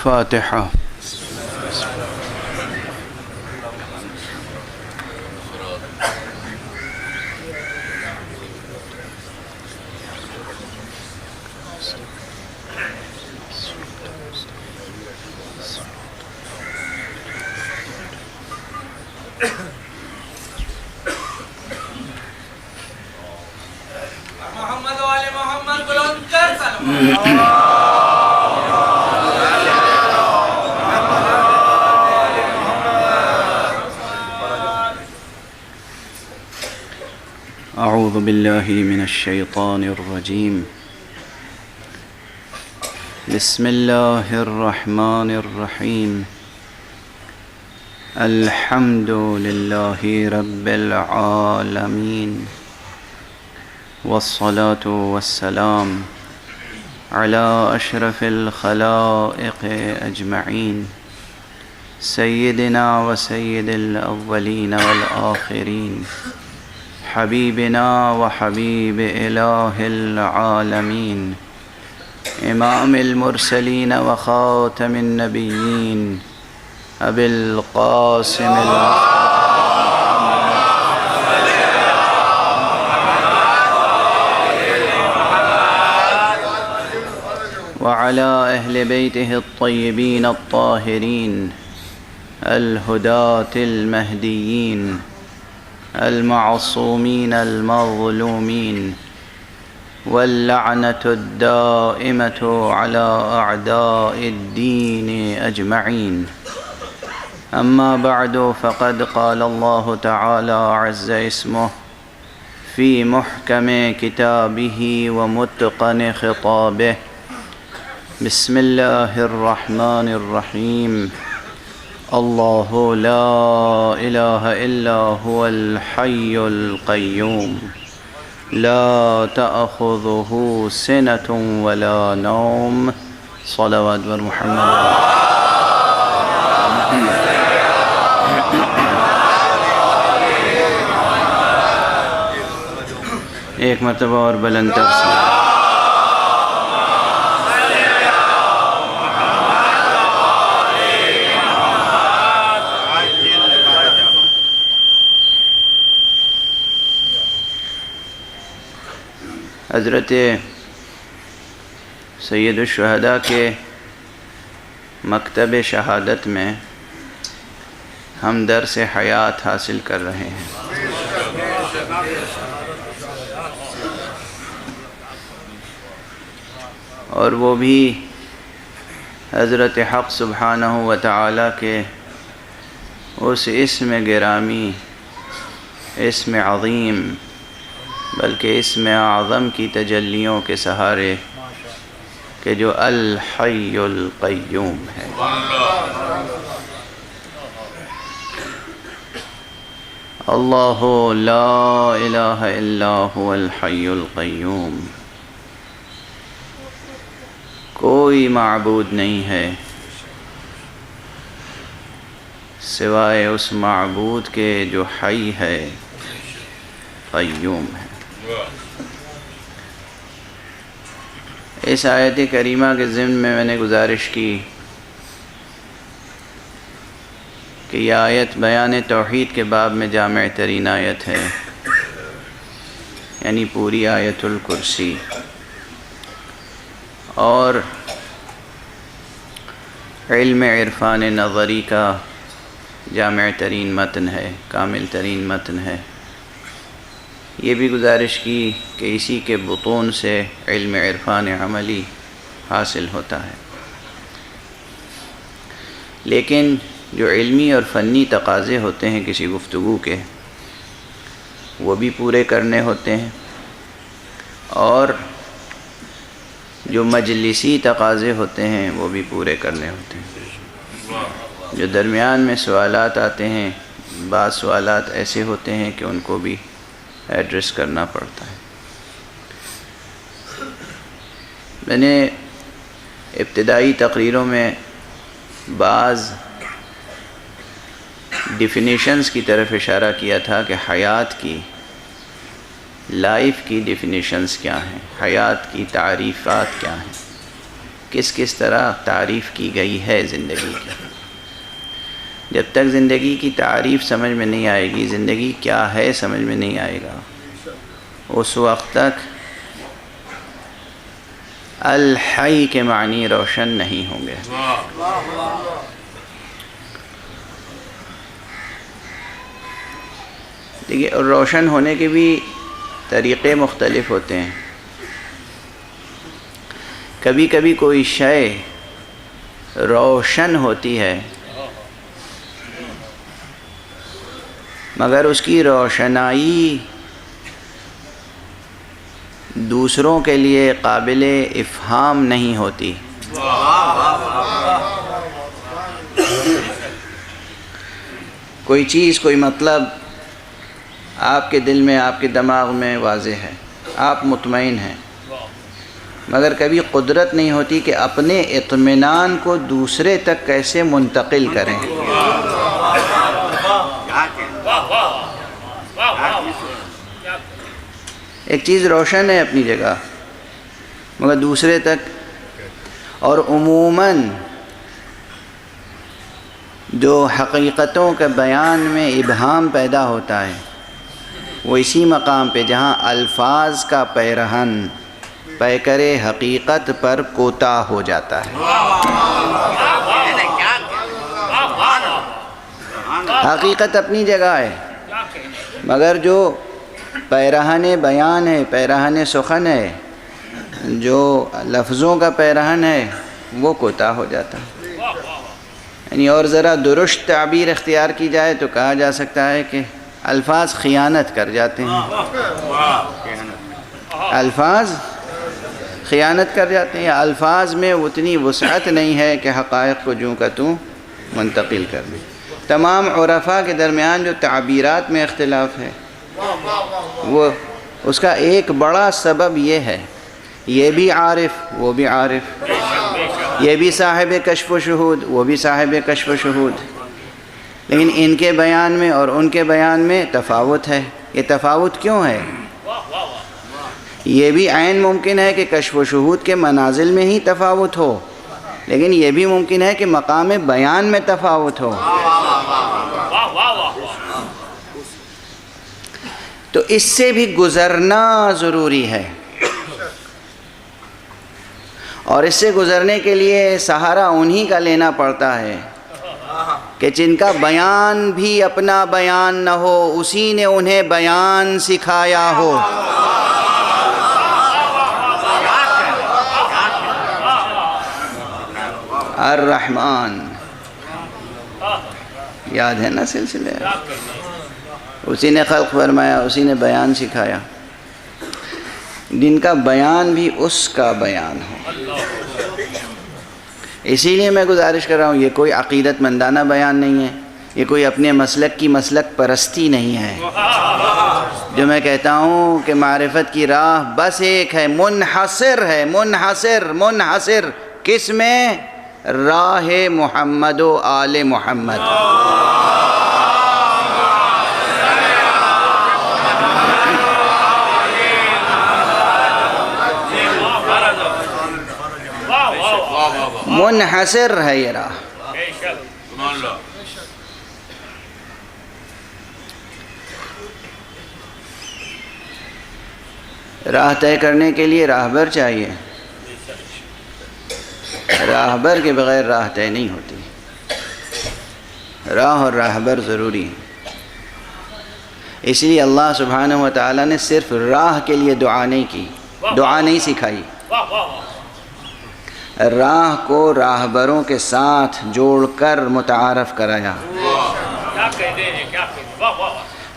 الفاتحة. محمد والے محمد بلند کر سلام. أعوذ بالله من الشيطان الرجيم. بسم الله الرحمن الرحيم. الحمد لله رب العالمين، والصلاة والسلام على أشرف الخلائق أجمعين، سيدنا وسيد الأولين والآخرين، حبيبنا وحبيب إله العالمين، إمام المرسلين وخاتم النبيين، أبي القاسم وعلى أهل بيته الطيبين الطاهرين الهداة المهديين المعصومين المظلومين، واللعنة الدائمة على أعداء الدين أجمعين. أما بعد، فقد قال الله تعالى عز اسمه في محكم كتابه ومتقن خطابه: بسم الله الرحمن الرحيم. الله لا إله إلا هو الحي القيوم، لا تأخذه سنة ولا نوم. صلوات بر محمد. ایک مرتبہ اور بلند تر سے. حضرت سید الشہداء کے مکتب شہادت میں ہم درس حیات حاصل کر رہے ہیں. اور وہ بھی حضرت حق سبحانہ و تعالی کے اس اسم گرامی، اسم عظیم، بلکہ اسم اعظم کی تجلیوں کے سہارے کہ جو الحی القیوم ہے. اللہ لا الہ الا هو الحی القیوم. کوئی معبود نہیں ہے سوائے اس معبود کے جو حی ہے، قیوم ہے. اس آیت کریمہ کے ضمن میں نے گزارش کی کہ یہ آیت بیان توحید کے باب میں جامع ترین آیت ہے، یعنی پوری آیت الکرسی، اور علم عرفان نظری کا جامع ترین متن ہے، کامل ترین متن ہے. یہ بھی گزارش کی کہ اسی کے بطون سے علم عرفان عملی حاصل ہوتا ہے. لیکن جو علمی اور فنی تقاضے ہوتے ہیں کسی گفتگو کے، وہ بھی پورے کرنے ہوتے ہیں، اور جو مجلسی تقاضے ہوتے ہیں وہ بھی پورے کرنے ہوتے ہیں. جو درمیان میں سوالات آتے ہیں، بعض سوالات ایسے ہوتے ہیں کہ ان کو بھی ایڈریس کرنا پڑتا ہے. میں نے ابتدائی تقریروں میں بعض ڈیفینیشنز کی طرف اشارہ کیا تھا کہ حیات کی، لائف کی ڈیفینیشنز کیا ہیں، حیات کی تعریفات کیا ہیں. کس کس طرح تعریف کی گئی ہے زندگی کی۔ جب تک زندگی کی تعریف سمجھ میں نہیں آئے گی، زندگی کیا ہے سمجھ میں نہیں آئے گا، اس وقت تک الحی کے معنی روشن نہیں ہوں گے۔ دیکھیے، اور روشن ہونے کے بھی طریقے مختلف ہوتے ہیں۔ کبھی کبھی کوئی شے روشن ہوتی ہے مگر اس کی روشنائی دوسروں کے لیے قابل افہام نہیں ہوتی۔ کوئی چیز، کوئی مطلب آپ کے دل میں، آپ کے دماغ میں واضح ہے، آپ مطمئن ہیں، مگر کبھی قدرت نہیں ہوتی کہ اپنے اطمینان کو دوسرے تک کیسے منتقل کریں۔ ایک چیز روشن ہے اپنی جگہ مگر دوسرے تک، اور عموماً جو حقیقتوں کے بیان میں ابہام پیدا ہوتا ہے وہ اسی مقام پہ جہاں الفاظ کا پیرہن پیکر حقیقت پر کوتاہ ہو جاتا ہے۔ حقیقت اپنی جگہ ہے مگر جو پیرہن بیان ہے، پیرہن سخن ہے، جو لفظوں کا پیرہن ہے وہ کوتاہ ہو جاتا ہے۔ یعنی اور ذرا درست تعبیر اختیار کی جائے تو کہا جا سکتا ہے کہ الفاظ خیانت کر جاتے ہیں۔ الفاظ خیانت کر جاتے ہیں، الفاظ میں اتنی وسعت نہیں ہے کہ حقائق کو جوں کا توں منتقل کر دیں۔ تمام عرفاء کے درمیان جو تعبیرات میں اختلاف ہے وہ اس کا ایک بڑا سبب یہ ہے، یہ بھی عارف وہ بھی عارف، یہ بھی صاحب کشف و شہود وہ بھی صاحب کشف و شہود، لیکن ان کے بیان میں اور ان کے بیان میں تفاوت ہے۔ یہ تفاوت کیوں ہے؟ یہ بھی عین ممکن ہے کہ کشف و شہود کے منازل میں ہی تفاوت ہو، لیکن یہ بھی ممکن ہے کہ مقام بیان میں تفاوت ہو۔ تو اس سے بھی گزرنا ضروری ہے، اور اس سے گزرنے کے لیے سہارا انہی کا لینا پڑتا ہے کہ جن کا بیان بھی اپنا بیان نہ ہو، اسی نے انہیں بیان سکھایا ہو۔ الرحمن، یاد ہے نا سلسلے، اسی نے خلق فرمایا، اسی نے بیان سکھایا، جن کا بیان بھی اس کا بیان ہو۔ اسی لیے میں گزارش کر رہا ہوں، یہ کوئی عقیدت مندانہ بیان نہیں ہے، یہ کوئی اپنے مسلک کی مسلک پرستی نہیں ہے۔ جو میں کہتا ہوں کہ معرفت کی راہ بس ایک ہے، منحصر ہے، منحصر کس میں؟ راہ محمد و آل محمد۔ منحصر ہے یہ راہ۔ راہ طے کرنے کے لیے راہبر چاہیے، راہبر کے بغیر راہ طے نہیں ہوتی۔ راہ اور راہبر ضروری ہے، اس لیے اللہ سبحانہ و تعالیٰ نے صرف راہ کے لیے دعا نہیں کی، دعا نہیں سکھائی، راہ کو راہبروں کے ساتھ جوڑ کر متعارف کرایا۔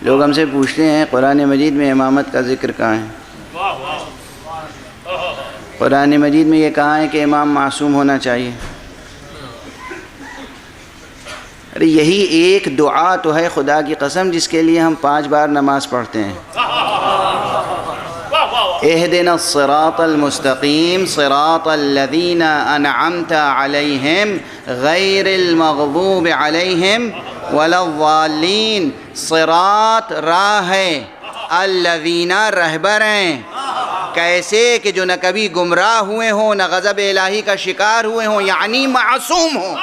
لوگ ہم سے پوچھتے ہیں قرآن مجید میں امامت کا ذکر کہاں ہے؟ قرآن مجید میں یہ کہا ہے کہ امام معصوم ہونا چاہیے؟ ارے یہی ایک دعا تو ہے خدا کی قسم جس کے لیے ہم 5 بار نماز پڑھتے ہیں۔ اہدنا الصراط المستقیم صراط الذین انعمت علیہم غیر المغضوب علیہم ولا الضالین۔ صراط راہ ہے، الذین رہبر ہیں، کیسے کہ جو نہ کبھی گمراہ ہوئے ہوں، نہ غضب الہی کا شکار ہوئے ہوں، یعنی معصوم ہوں۔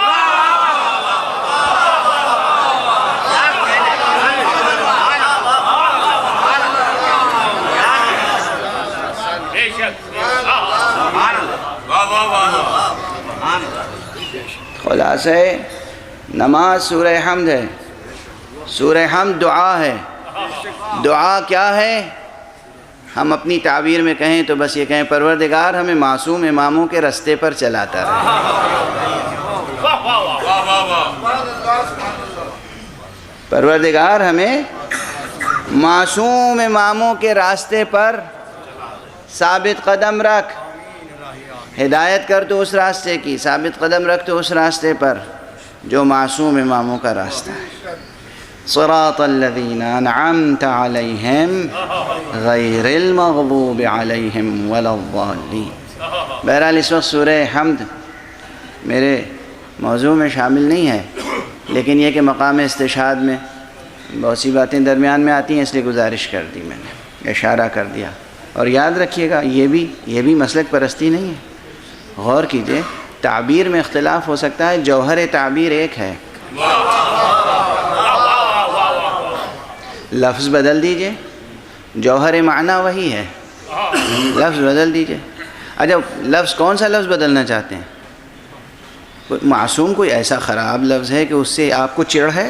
خلاصہ نماز سورہ حمد ہے، سورہ حمد دعا ہے۔ دعا کیا ہے؟ ہم اپنی تعبیر میں کہیں تو بس یہ کہیں پروردگار ہمیں معصوم اماموں کے رستے پر چلاتا رہے۔ پروردگار ہمیں معصوم اماموں کے راستے پر ثابت قدم رکھ، ہدایت کر تو اس راستے کی، ثابت قدم رکھ تو اس راستے پر جو معصوم اماموں کا راستہ ہے۔ صراط الذین انعمت علیہم غیر المغضوب علیہم ولا الضالین۔ بہرحال اس وقت سورہ حمد میرے موضوع میں شامل نہیں ہے، لیکن یہ کہ مقام استشہاد میں بہت سی باتیں درمیان میں آتی ہیں، اس لیے گزارش کر دی میں نے، اشارہ کر دیا۔ اور یاد رکھیے گا یہ بھی مسلک پرستی نہیں ہے، غور کیجئے، تعبیر میں اختلاف ہو سکتا ہے، جوہر تعبیر ایک ہے۔ لفظ بدل دیجئے، جوہر معنی وہی ہے، لفظ بدل دیجئے۔ اچھا لفظ کون سا لفظ بدلنا چاہتے ہیں؟ معصوم کوئی ایسا خراب لفظ ہے کہ اس سے آپ کو چڑ ہے؟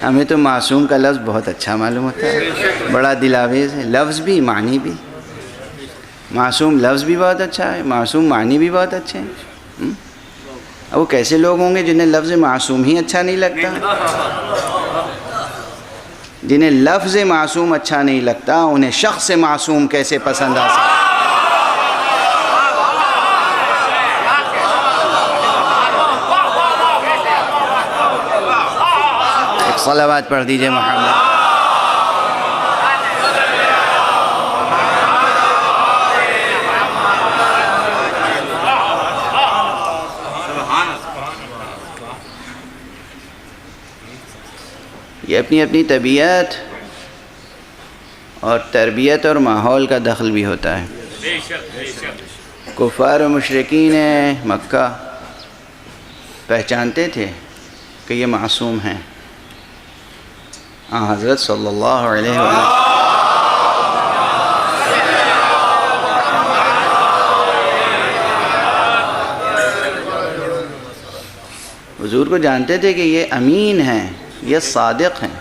ہمیں تو معصوم کا لفظ بہت اچھا معلوم ہوتا ہے، بڑا دلاویز ہے، لفظ بھی معنی بھی۔ معصوم لفظ بھی بہت اچھا ہے، معصوم معنی بھی بہت اچھے ہیں۔ اب وہ کیسے لوگ ہوں گے جنہیں لفظ معصوم ہی اچھا نہیں لگتا؟ جنہیں لفظ معصوم اچھا نہیں لگتا انہیں شخص معصوم کیسے پسند آ سکتا؟ صلوات پڑھ دیجئے محمد۔ یہ اپنی اپنی طبیعت اور تربیت اور ماحول کا دخل بھی ہوتا ہے۔ کفار و مشرکین مکہ پہچانتے تھے کہ یہ معصوم ہیں۔ حضرت صلی اللہ علیہ وسلم حضور کو جانتے تھے کہ یہ امین ہیں، یہ صادق ہیں۔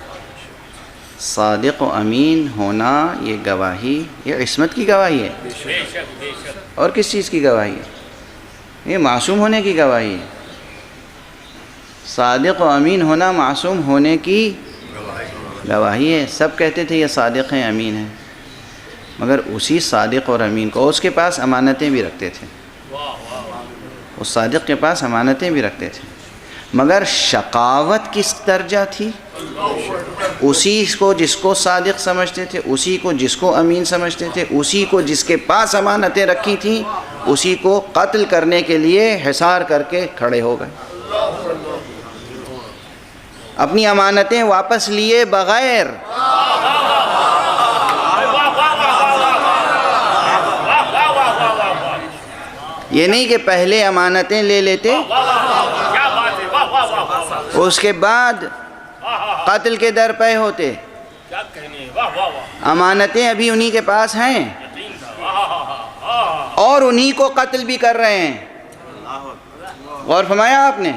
صادق و امین ہونا یہ گواہی، یہ عصمت کی گواہی ہے۔ اور کس چیز کی گواہی ہے؟ یہ معصوم ہونے کی گواہی ہے۔ صادق و امین ہونا معصوم ہونے کی گواہی ہے۔ سب کہتے تھے یہ صادق ہیں، امین ہیں، مگر اسی صادق اور امین کو اس کے پاس امانتیں بھی رکھتے تھے، اس صادق کے پاس امانتیں بھی رکھتے تھے، مگر شقاوت کس درجہ تھی؟ اسی کو جس کو صادق سمجھتے تھے، اسی کو جس کو امین سمجھتے تھے، اسی کو جس کے پاس امانتیں رکھی تھیں، اسی کو قتل کرنے کے لیے حصار کر کے کھڑے ہو گئے، اپنی امانتیں واپس لیے بغیر۔ یہ نہیں کہ پہلے امانتیں لے لیتے، اس کے بعد قتل کے در پہ ہوتے۔ امانتیں ابھی انہی کے پاس ہیں اور انہی کو قتل بھی کر رہے ہیں۔ غور فرمایا آپ نے؟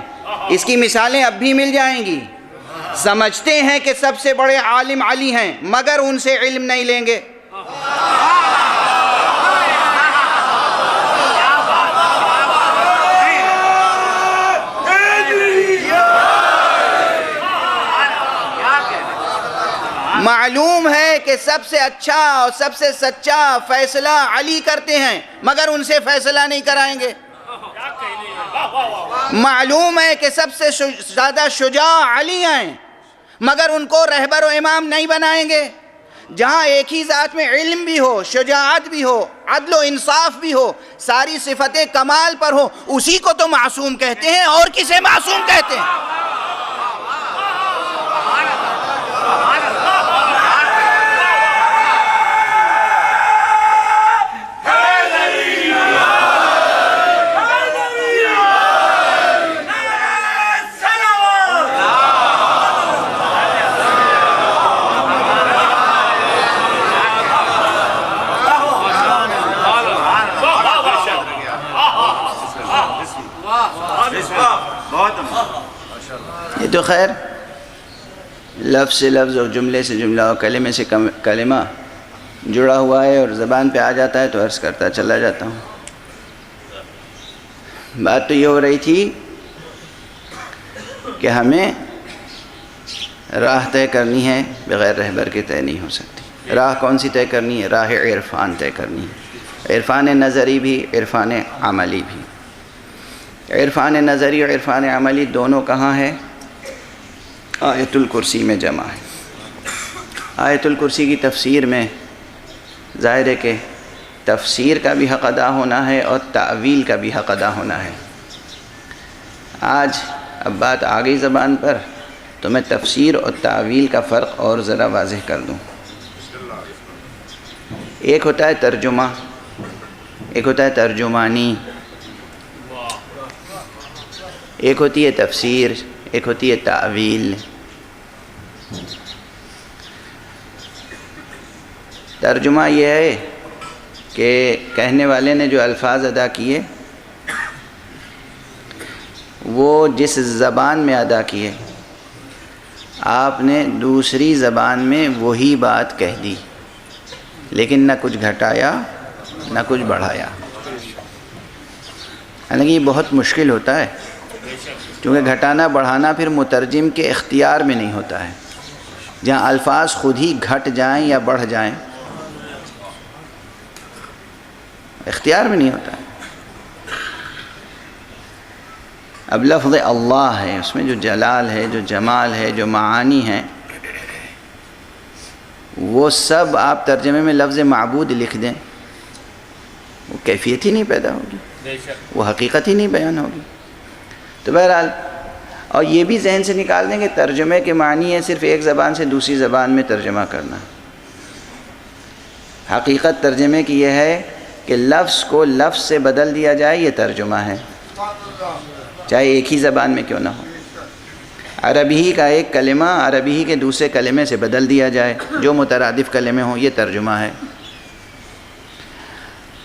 اس کی مثالیں اب بھی مل جائیں گی۔ سمجھتے ہیں کہ سب سے بڑے عالم علی ہیں، مگر ان سے علم نہیں لیں گے۔ معلوم ہے کہ سب سے اچھا اور سب سے سچا فیصلہ علی کرتے ہیں، مگر ان سے فیصلہ نہیں کرائیں گے۔ معلوم ہے کہ سب سے زیادہ شجاع علی ہیں، مگر ان کو رہبر و امام نہیں بنائیں گے۔ جہاں ایک ہی ذات میں علم بھی ہو، شجاعت بھی ہو، عدل و انصاف بھی ہو، ساری صفتیں کمال پر ہو، اسی کو تو معصوم کہتے ہیں، اور کسے معصوم کہتے ہیں؟ یہ تو خیر لفظ سے لفظ اور جملے سے جملہ اور کلمے سے کلمہ جڑا ہوا ہے اور زبان پہ آ جاتا ہے تو عرض کرتا چلا جاتا ہوں۔ بات تو یہ ہو رہی تھی کہ ہمیں راہ طے کرنی ہے، بغیر رہبر کے طے نہیں ہو سکتی۔ راہ کون سی طے کرنی ہے؟ راہ عرفان طے کرنی ہے، عرفان نظری بھی، عرفان عملی بھی۔ عرفان نظری اور عرفان عملی دونوں کہاں ہے؟ آیت الکرسی میں جمع ہے۔ آیت الکرسی کی تفسیر میں ظاہر ہے کہ تفسیر کا بھی حق ادا ہونا ہے اور تعویل کا بھی حق ادا ہونا ہے۔ آج اب بات آ گئی زبان پر تو میں تفسیر اور تعویل کا فرق اور ذرا واضح کر دوں۔ ایک ہوتا ہے ترجمہ، ایک ہوتا ہے ترجمانی، ایک ہوتی ہے تفسیر، ایک ہوتی ہے تعویل۔ ترجمہ یہ ہے کہ کہنے والے نے جو الفاظ ادا کیے وہ جس زبان میں ادا کیے، آپ نے دوسری زبان میں وہی بات کہہ دی، لیکن نہ کچھ گھٹایا نہ کچھ بڑھایا۔ حالانکہ یہ بہت مشکل ہوتا ہے، کیونکہ گھٹانا بڑھانا پھر مترجم کے اختیار میں نہیں ہوتا ہے۔ جہاں الفاظ خود ہی گھٹ جائیں یا بڑھ جائیں اختیار میں نہیں ہوتا ہے۔ اب لفظ اللہ ہے، اس میں جو جلال ہے، جو جمال ہے، جو معانی ہیں، وہ سب آپ ترجمے میں لفظ معبود لکھ دیں، وہ کیفیت ہی نہیں پیدا ہوگی، وہ حقیقت ہی نہیں بیان ہوگی۔ تو بہرحال اور یہ بھی ذہن سے نکال دیں کہ ترجمے کے معنی ہے صرف ایک زبان سے دوسری زبان میں ترجمہ کرنا۔ حقیقت ترجمے کی یہ ہے کہ لفظ کو لفظ سے بدل دیا جائے، یہ ترجمہ ہے، چاہے ایک ہی زبان میں کیوں نہ ہو۔ عربی کا ایک کلمہ عربی کے دوسرے کلمے سے بدل دیا جائے، جو مترادف کلمے ہوں، یہ ترجمہ ہے۔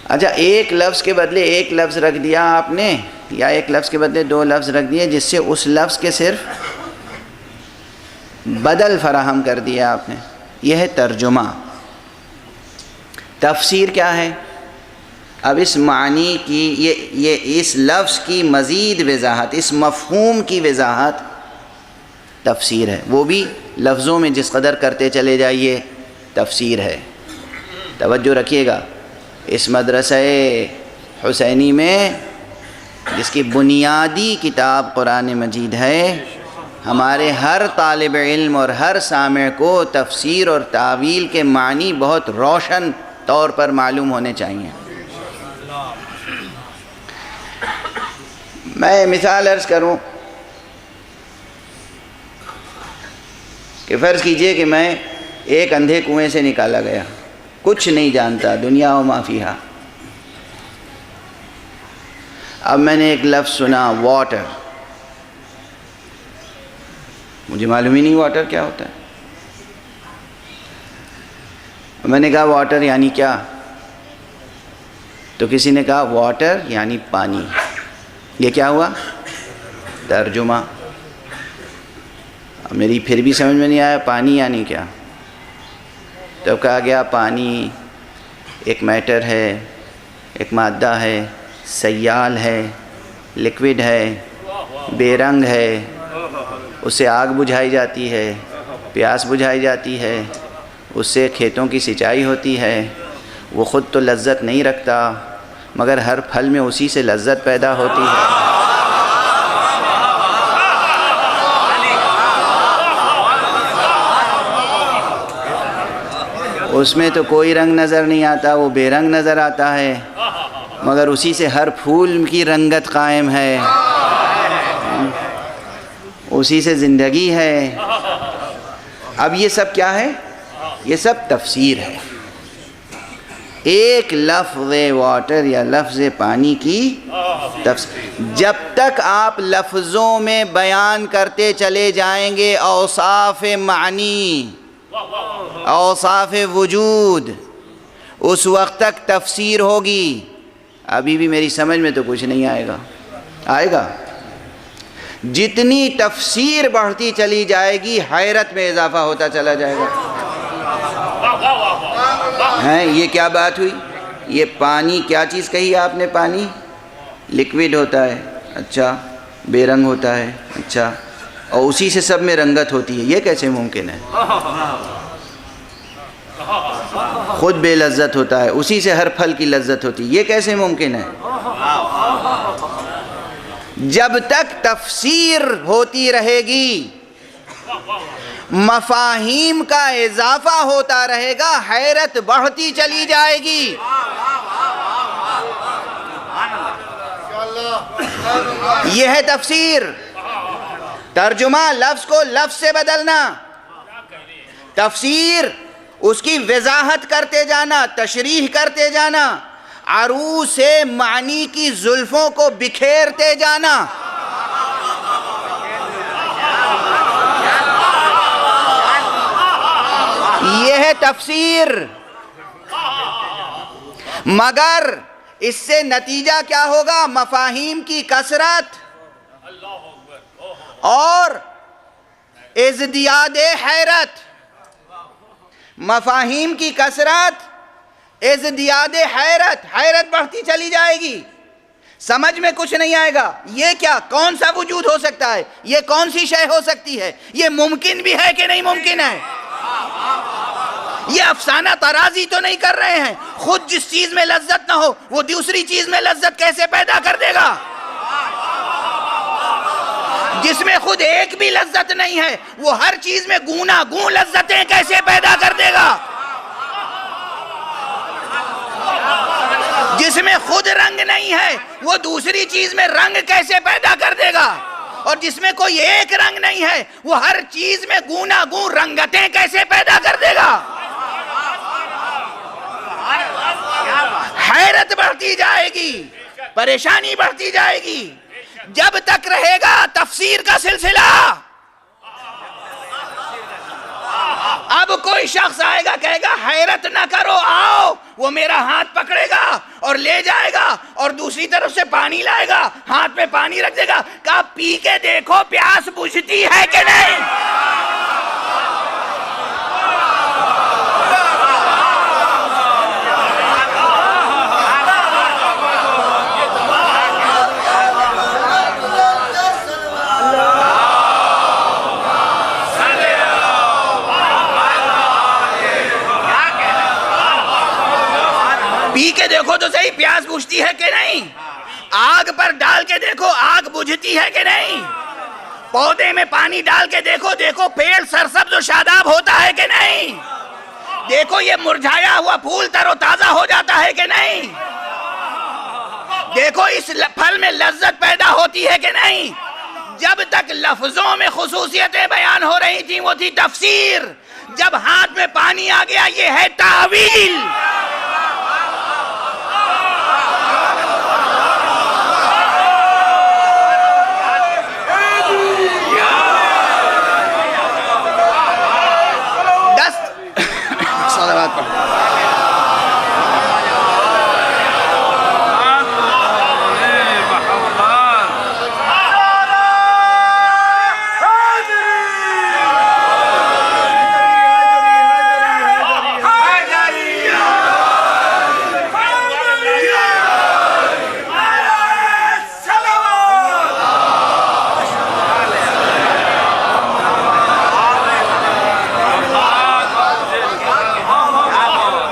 اچھا، ایک لفظ کے بدلے ایک لفظ رکھ دیا آپ نے، یا ایک لفظ کے بدلے دو لفظ رکھ دیے، جس سے اس لفظ کے صرف بدل فراہم کر دیا آپ نے، یہ ہے ترجمہ۔ تفسیر کیا ہے؟ اب اس معنی کی یہ اس لفظ کی مزید وضاحت، اس مفہوم کی وضاحت تفسیر ہے، وہ بھی لفظوں میں جس قدر کرتے چلے جائیے تفسیر ہے۔ توجہ رکھیے گا، اس مدرسہ حسینی میں جس کی بنیادی کتاب قرآن مجید ہے، ہمارے ہر طالب علم اور ہر سامع کو تفسیر اور تعویل کے معنی بہت روشن طور پر معلوم ہونے چاہیے۔ میں مثال عرض کروں کہ فرض کیجئے کہ میں ایک اندھے کنویں سے نکالا گیا، کچھ نہیں جانتا، دنیا و ما فیہا۔ اب میں نے ایک لفظ سنا واٹر، مجھے معلوم ہی نہیں واٹر کیا ہوتا ہے۔ میں نے کہا واٹر یعنی کیا؟ تو کسی نے کہا واٹر یعنی پانی۔ یہ کیا ہوا؟ ترجمہ۔ میری پھر بھی سمجھ میں نہیں آیا پانی یعنی کیا۔ تو کہا گیا پانی ایک میٹر ہے، ایک مادہ ہے، سیال ہے، لکوڈ ہے، بے رنگ ہے، اس سے آگ بجھائی جاتی ہے، پیاس بجھائی جاتی ہے، اس سے کھیتوں کی سینچائی ہوتی ہے۔ وہ خود تو لذت نہیں رکھتا، مگر ہر پھل میں اسی سے لذت پیدا ہوتی ہے۔ اس میں تو کوئی رنگ نظر نہیں آتا، وہ بے رنگ نظر آتا ہے، مگر اسی سے ہر پھول کی رنگت قائم ہے، اسی سے زندگی ہے۔ اب یہ سب کیا ہے؟ یہ سب تفسیر ہے۔ ایک لفظ واٹر یا لفظ پانی کی تفسیر، جب تک آپ لفظوں میں بیان کرتے چلے جائیں گے اوصاف معنی، اوصاف وجود، اس وقت تک تفسیر ہوگی۔ ابھی بھی میری سمجھ میں تو کچھ نہیں آئے گا، آئے گا؟ جتنی تفسیر بڑھتی چلی جائے گی حیرت میں اضافہ ہوتا چلا جائے گا۔ ہیں یہ کیا بات ہوئی؟ یہ پانی کیا چیز کہی آپ نے؟ پانی لکوڈ ہوتا ہے، اچھا، بے رنگ ہوتا ہے، اچھا، اور اسی سے سب میں رنگت ہوتی ہے، یہ کیسے ممکن ہے؟ خود بے لذت ہوتا ہے، اسی سے ہر پھل کی لذت ہوتی ہے، یہ کیسے ممکن ہے؟ جب تک تفسیر ہوتی رہے گی، مفاہیم کا اضافہ ہوتا رہے گا، حیرت بڑھتی چلی جائے گی۔ یہ ہے تفسیر۔ ترجمہ لفظ کو لفظ سے بدلنا، تفسیر اس کی وضاحت کرتے جانا، تشریح کرتے جانا، عروس معنی کی زلفوں کو بکھیرتے جانا۔ یہ ہے تفسیر۔ مگر اس سے نتیجہ کیا ہوگا؟ مفاہیم کی کثرت اور ازدیاد حیرت۔ مفاہیم کی کثرت، ازدیاد حیرت، حیرت بڑھتی چلی جائے گی، سمجھ میں کچھ نہیں آئے گا۔ یہ کیا، کون سا وجود ہو سکتا ہے؟ یہ کون سی شے ہو سکتی ہے؟ یہ ممکن بھی ہے کہ نہیں ممکن ہے؟ یہ افسانہ ترازی تو نہیں کر رہے ہیں؟ خود جس چیز میں لذت نہ ہو وہ دوسری چیز میں لذت کیسے پیدا کر دے گا؟ جس میں خود ایک بھی لذت نہیں ہے وہ ہر چیز میں گونا گون لذتیں کیسے پیدا کر دے گا؟ جس میں خود رنگ نہیں ہے وہ دوسری چیز میں رنگ کیسے پیدا کر دے گا؟ اور جس میں کوئی ایک رنگ نہیں ہے وہ ہر چیز میں گونا گون رنگتیں کیسے پیدا کر دے گا؟ حیرت بڑھتی جائے گی، پریشانی بڑھتی جائے گی، جب تک رہے گا تفسیر کا سلسلہ۔ اب کوئی شخص آئے گا کہے گا حیرت نہ کرو، آؤ، وہ میرا ہاتھ پکڑے گا اور لے جائے گا اور دوسری طرف سے پانی لائے گا، ہاتھ میں پانی رکھ دے گا، کہا پی کے دیکھو پیاس بجھتی ہے کہ نہیں؟ پی کے دیکھو تو صحیح، پیاس بجھتی ہے کہ نہیں؟ آگ پر ڈال کے دیکھو، آگ بجھتی ہے کہ نہیں؟ پودے میں پانی ڈال کے دیکھو، دیکھو پیڑ سرسبز و شاداب ہوتا ہے کہ نہیں؟ دیکھو یہ مرجھایا ہوا پھول تر و تازہ ہو جاتا ہے کہ نہیں؟ دیکھو اس پھل میں لذت پیدا ہوتی ہے کہ نہیں؟ جب تک لفظوں میں خصوصیتیں بیان ہو رہی تھیں وہ تھی تفسیر، جب ہاتھ میں پانی آ گیا یہ ہے تعویل۔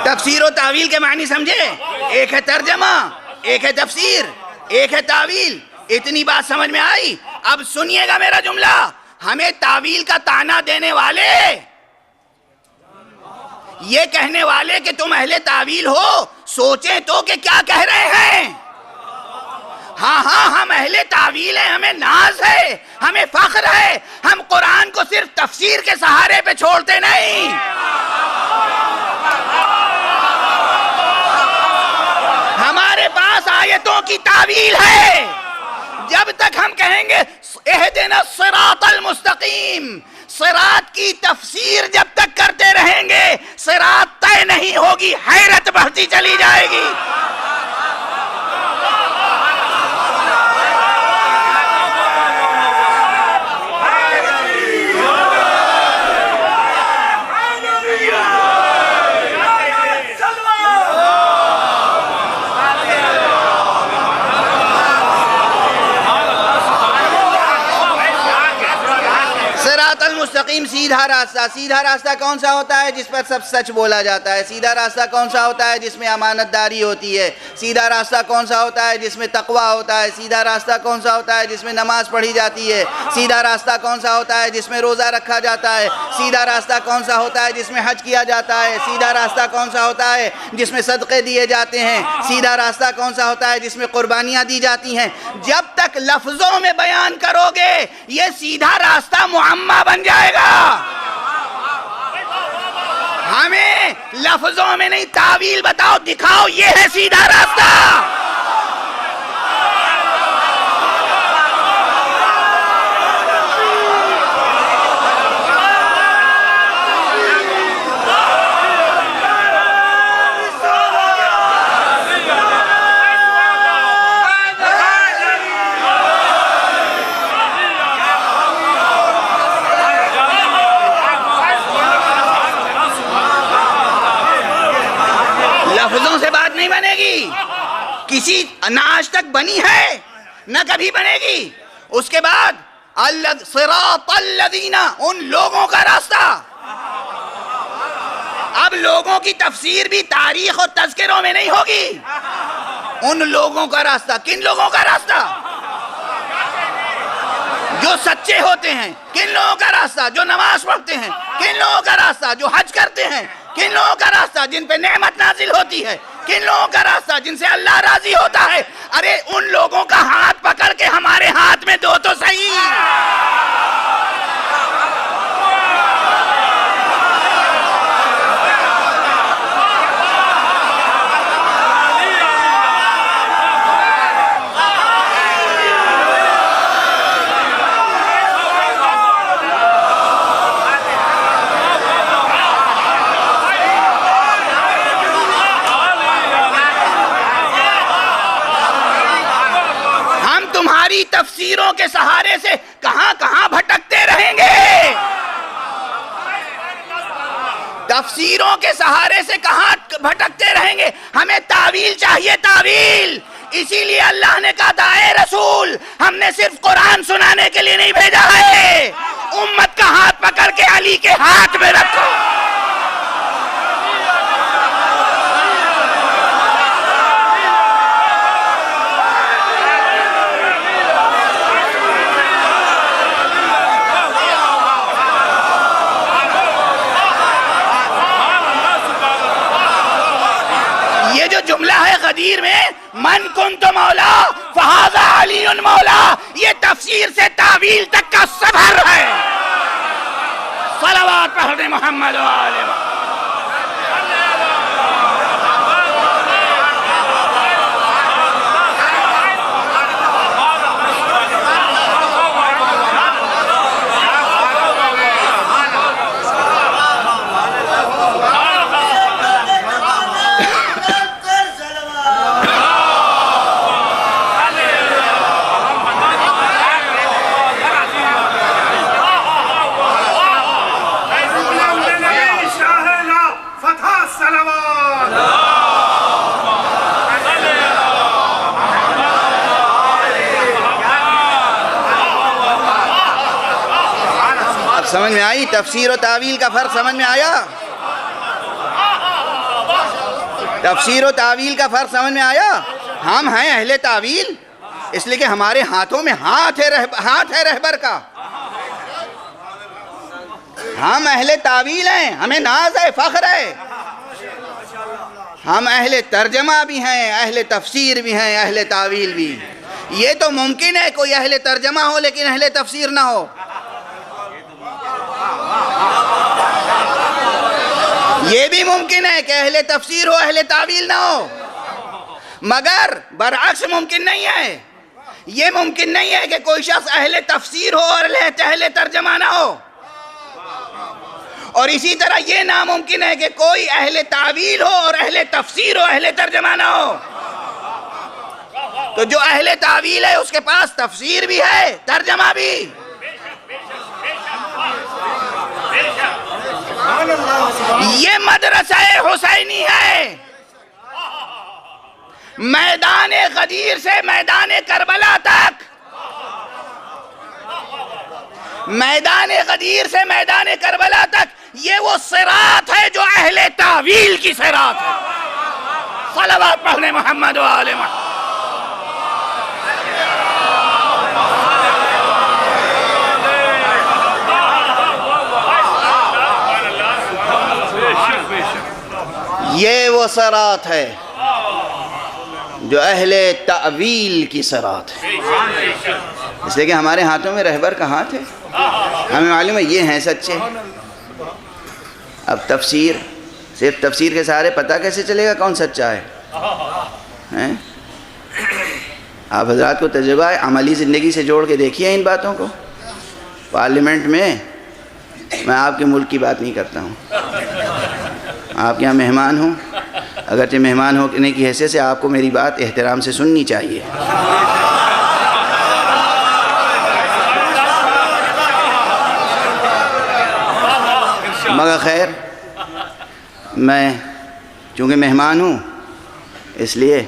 تفسیر و تعویل کے معنی سمجھے؟ ایک ہے ترجمہ، ایک ہے تفسیر، ایک ہے تعویل۔ اتنی بات سمجھ میں آئی؟ اب سنیے گا میرا جملہ۔ ہمیں تعویل کا طعنہ دینے والے یہ کہنے والے کہ تم اہل تعویل ہو سوچیں تو کہ کیا کہہ رہے ہیں۔ ہاں ہم اہل تعویل ہیں، ہمیں ناز ہے، ہمیں فخر ہے، ہم قرآن کو صرف تفسیر کے سہارے پہ چھوڑتے نہیں۔ ہمارے پاس آیتوں کی تعویل ہے۔ جب تک ہم کہیں گے اہدنا الصراط المستقیم، صراط کی تفسیر جب تک کرتے رہیں گے صراط طے نہیں ہوگی، حیرت بڑھتی چلی جائے گی۔ مستقیم سیدھا راستہ، سیدھا راستہ کون سا ہوتا ہے؟ جس پر سب سچ بولا جاتا ہے۔ سیدھا راستہ کون سا ہوتا ہے؟ جس میں امانت داری ہوتی ہے۔ سیدھا راستہ کون سا ہوتا ہے؟ جس میں تقوی ہوتا ہے۔ سیدھا راستہ کون سا ہوتا ہے؟ جس میں نماز پڑھی جاتی ہے۔ سیدھا راستہ کون سا ہوتا ہے؟ جس میں روزہ رکھا جاتا ہے۔ سیدھا راستہ کون سا ہوتا ہے؟ جس میں حج کیا جاتا ہے۔ سیدھا راستہ کون سا ہوتا ہے؟ جس میں صدقے دیے جاتے ہیں۔ سیدھا راستہ کون سا ہوتا ہے؟ جس میں قربانیاں دی جاتی ہیں۔ جب تک لفظوں میں بیان کرو گے یہ سیدھا راستہ معمہ بن جائے گا۔ ہمیں لفظوں میں نہیں، تعویل بتاؤ، دکھاؤ یہ ہے سیدھا راستہ۔ لفظوں سے بات نہیں بنے گی، کسی نہ آج تک بنی ہے نہ کبھی بنے گی۔ اس کے بعد صراط الذین، ان لوگوں کا راستہ۔ اب لوگوں کی تفسیر بھی تاریخ اور تذکروں میں نہیں ہوگی۔ ان لوگوں کا راستہ، کن لوگوں کا راستہ؟ جو سچے ہوتے ہیں۔ کن لوگوں کا راستہ؟ جو نماز پڑھتے ہیں۔ کن لوگوں کا راستہ؟ جو حج کرتے ہیں۔ کن لوگوں کا راستہ؟ جن پہ نعمت نازل ہوتی ہے۔ کن لوگوں کا راستہ؟ جن سے اللہ راضی ہوتا ہے۔ ارے ان لوگوں کا ہاتھ پکڑ کے ہمارے ہاتھ میں دو تو صحیح۔ تفسیروں کے سہارے سے کہاں کہاں بھٹکتے رہیں گے، تفسیروں کے سہارے سے کہاں بھٹکتے رہیں گے۔ ہمیں تعویل چاہیے، تعویل۔ اسی لیے اللہ نے کہا تھا اے رسول ہم نے صرف قرآن سنانے کے لیے نہیں بھیجا ہے، امت کا ہاتھ پکڑ کے علی کے ہاتھ میں رکھو۔ جملہ ہے غدیر میں من کنت مولا فہذا علی مولا، یہ تفسیر سے تعویل تک کا سفر ہے۔ صلوات پڑھنے محمد و آلہ محمد۔ سمجھ میں آئی؟ تفسیر و تعویل کا فرق سمجھ میں آیا؟ تفسیر و تعویل کا فرق سمجھ میں آیا؟ ہم ہیں اہل تعویل اس لیے کہ ہمارے ہاتھوں میں ہاتھ ہے رہبر کا۔ ہم اہل تعویل ہیں، ہمیں ناز ہے، فخر ہے۔ ہم اہل ترجمہ بھی ہیں، اہل تفسیر بھی ہیں، اہل تعویل بھی۔ یہ تو ممکن ہے کوئی اہل ترجمہ ہو لیکن اہل تفسیر نہ ہو، یہ بھی ممکن ہے کہ اہل تفسیر ہو اہل تعویل نہ ہو، مگر برعکس ممکن نہیں ہے۔ یہ ممکن نہیں ہے کہ کوئی شخص اہل تفسیر ہو اور اہل ترجمہ نہ ہو، اور اسی طرح یہ ناممکن ہے کہ کوئی اہل تعویل ہو اور اہل تفسیر ہو اہل ترجمہ نہ ہو۔ تو جو اہل تعویل ہے اس کے پاس تفسیر بھی ہے، ترجمہ بھی۔ یہ مدرسہ حسینی ہے، میدان غدیر سے میدان کربلا تک، میدان غدیر سے میدان کربلا تک یہ وہ صراط ہے جو اہل تعویل کی صراط ہے۔ صلوات پڑھنے محمد و آل محمد۔ یہ وہ صراط ہے جو اہل تعویل کی صراط ہے، اس لیے کہ ہمارے ہاتھوں میں رہبر کہاں تھے؟ ہمیں معلوم ہے یہ ہیں سچے۔ اب تفسیر، صرف تفسیر کے سہارے پتہ کیسے چلے گا کون سچا ہے؟ آپ حضرات کو تجربہ ہے، عملی زندگی سے جوڑ کے دیکھیے ان باتوں کو۔ پارلیمنٹ میں آپ کے ملک کی بات نہیں کرتا ہوں، آپ یہاں مہمان ہوں، اگرچہ مہمان ہونے کی حیثیت سے آپ کو میری بات احترام سے سننی چاہیے۔ مگر خیر، میں چونکہ مہمان ہوں اس لیے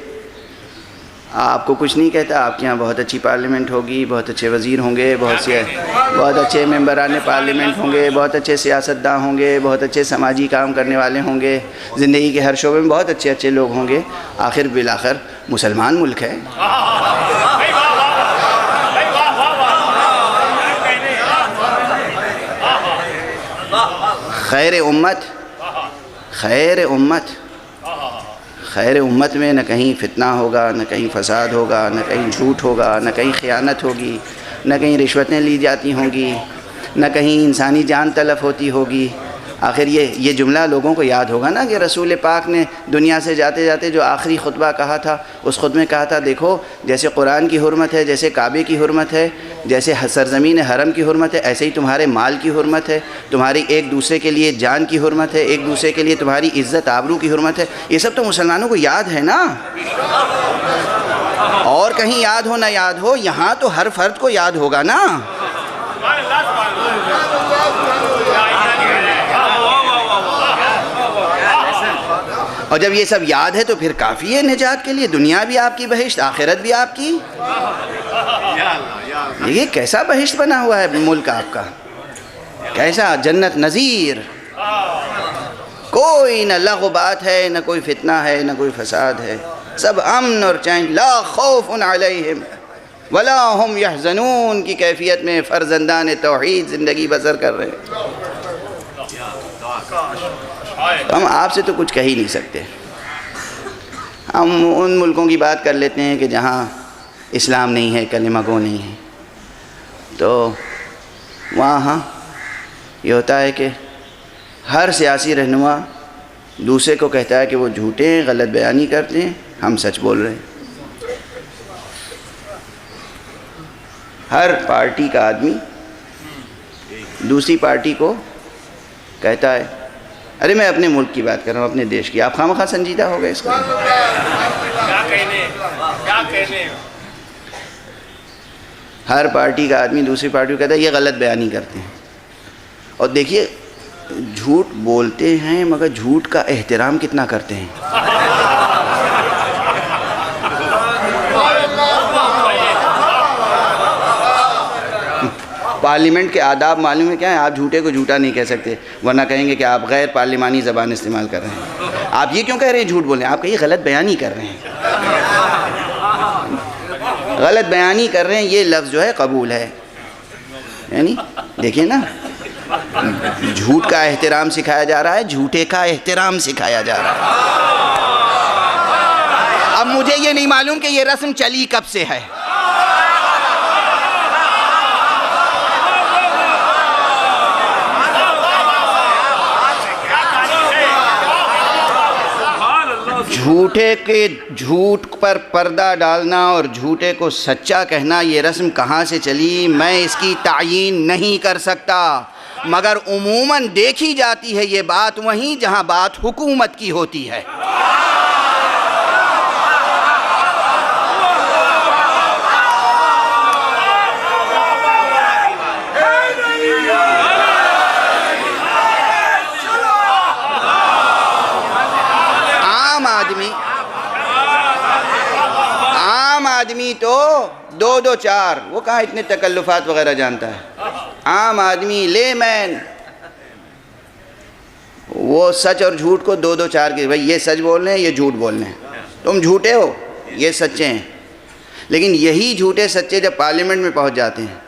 آپ کو کچھ نہیں کہتا۔ آپ کے یہاں بہت اچھی پارلیمنٹ ہوگی، بہت اچھے وزیر ہوں گے، بہت اچھے ممبران پارلیمنٹ ہوں گے، بہت اچھے سیاستداں ہوں گے، بہت اچھے سماجی کام کرنے والے ہوں گے، زندگی کے ہر شعبے میں بہت اچھے اچھے لوگ ہوں گے۔ آخر بالآخر مسلمان ملک ہے۔ خیر امت میں نہ کہیں فتنہ ہوگا، نہ کہیں فساد ہوگا، نہ کہیں جھوٹ ہوگا، نہ کہیں خیانت ہوگی، نہ کہیں رشوتیں لی جاتی ہوں گی، نہ کہیں انسانی جان تلف ہوتی ہوگی۔ آخر یہ جملہ لوگوں کو یاد ہوگا نا کہ رسول پاک نے دنیا سے جاتے جاتے جو آخری خطبہ کہا تھا، اس خطبے میں کہا تھا دیکھو جیسے قرآن کی حرمت ہے، جیسے کعبے کی حرمت ہے، جیسے سرزمین حرم کی حرمت ہے، ایسے ہی تمہارے مال کی حرمت ہے، تمہاری ایک دوسرے کے لیے جان کی حرمت ہے، ایک دوسرے کے لیے تمہاری عزت آبرو کی حرمت ہے۔ یہ سب تو مسلمانوں کو یاد ہے نا، اور کہیں یاد ہو نہ یاد ہو، یہاں تو ہر فرد کو یاد ہوگا نا۔ اور جب یہ سب یاد ہے تو پھر کافی ہے نجات کے لیے، دنیا بھی آپ کی بہشت، آخرت بھی آپ کی۔ یہ کیسا بہشت بنا ہوا ہے ملک آپ کا، کیسا جنت نظیر، کوئی نہ لغو بات ہے، نہ کوئی فتنہ ہے، نہ کوئی فساد ہے، سب امن اور چین، لا خوف علیہم ولا هم یحزنون کی کیفیت میں فرزندان توحید زندگی بسر کر رہے ہیں۔ ہم آپ سے تو کچھ کہہ ہی نہیں سکتے۔ ہم ان ملکوں کی بات کر لیتے ہیں کہ جہاں اسلام نہیں ہے، کلمہ گو نہیں ہے، تو وہاں یہ ہوتا ہے کہ ہر سیاسی رہنما دوسرے کو کہتا ہے کہ وہ جھوٹے ہیں، غلط بیانی کرتے ہیں، ہم سچ بول رہے ہیں۔ ہر پارٹی کا آدمی دوسری پارٹی کو کہتا ہے، ارے میں اپنے ملک کی بات کر رہا ہوں، اپنے دیش کی، آپ خواہ سنجیدہ ہو گئے اس کا۔ ہر پارٹی کا آدمی دوسری پارٹی کو کہتا ہے یہ غلط بیانی کرتے ہیں۔ اور دیکھیے جھوٹ بولتے ہیں مگر جھوٹ کا احترام کتنا کرتے ہیں۔ پارلیمنٹ کے آداب معلوم ہے کیا ہے؟ آپ جھوٹے کو جھوٹا نہیں کہہ سکتے، ورنہ کہیں گے کہ آپ غیر پارلیمانی زبان استعمال کر رہے ہیں۔ آپ یہ کیوں کہہ رہے ہیں جھوٹ بولیں؟ آپ کہیے غلط بیانی کر رہے ہیں، غلط بیانی کر رہے ہیں، یہ لفظ جو ہے قبول ہے۔ یعنی دیکھیں نا، جھوٹ کا احترام سکھایا جا رہا ہے، جھوٹے کا احترام سکھایا جا رہا ہے۔ مجھے یہ نہیں معلوم کہ یہ رسم چلی کب سے ہے. جھوٹے کے جھوٹ پر پردہ ڈالنا اور جھوٹے کو سچا کہنا، یہ رسم کہاں سے چلی میں اس کی تعیین نہیں کر سکتا، مگر عموماً دیکھی جاتی ہے یہ بات وہیں جہاں بات حکومت کی ہوتی ہے. عام آدمی تو دو دو چار، وہ کہاں اتنے تکلفات وغیرہ جانتا ہے. عام آدمی لے مین وہ سچ اور جھوٹ کو دو دو چار کے، بھائی یہ سچ بول رہے ہیں یہ جھوٹ بول رہے ہیں، تم جھوٹے ہو یہ سچے ہیں. لیکن یہی جھوٹے سچے جب پارلیمنٹ میں پہنچ جاتے ہیں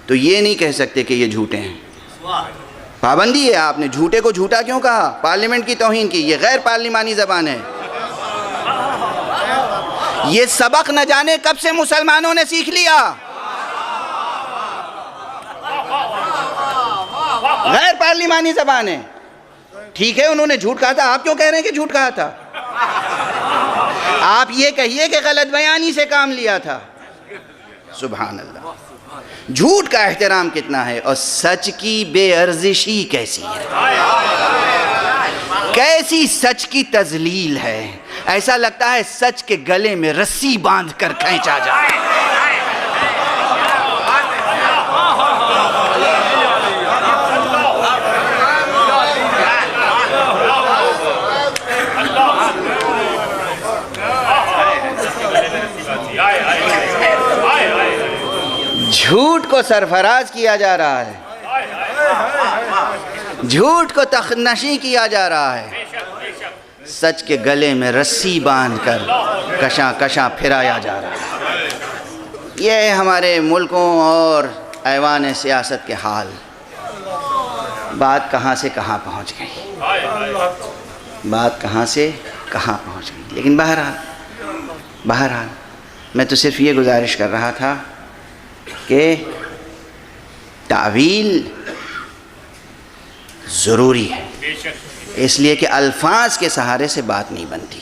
تو یہ نہیں کہہ سکتے کہ یہ جھوٹے ہیں. پابندی ہے، آپ نے جھوٹے کو جھوٹا کیوں کہا؟ پارلیمنٹ کی توہین کی، یہ غیر پارلیمانی زبان ہے. یہ سبق نہ جانے کب سے مسلمانوں نے سیکھ لیا. غیر پارلیمانی زبان ہے. ٹھیک ہے انہوں نے جھوٹ کہا تھا، آپ کیوں کہہ رہے ہیں کہ جھوٹ کہا تھا؟ آپ یہ کہیے کہ غلط بیانی سے کام لیا تھا. سبحان اللہ. جھوٹ کا احترام کتنا ہے اور سچ کی بے ارزشی کیسی ہے، کیسی سچ کی تذلیل ہے. ایسا لگتا ہے سچ کے گلے میں رسی باندھ کر کھینچا جائے. جھوٹ کو سرفراز کیا جا رہا ہے، جھوٹ کو تخنشی کیا جا رہا ہے، سچ کے گلے میں رسی باندھ کر کشاں کشاں پھرایا جا رہا ہے. یہ ہمارے ملکوں اور ایوان سیاست کے حال. بات کہاں سے کہاں پہنچ گئی، بات کہاں سے کہاں پہنچ گئی. لیکن بہرحال میں تو صرف یہ گزارش کر رہا تھا کہ تعویل ضروری ہے، اس لیے کہ الفاظ کے سہارے سے بات نہیں بنتی.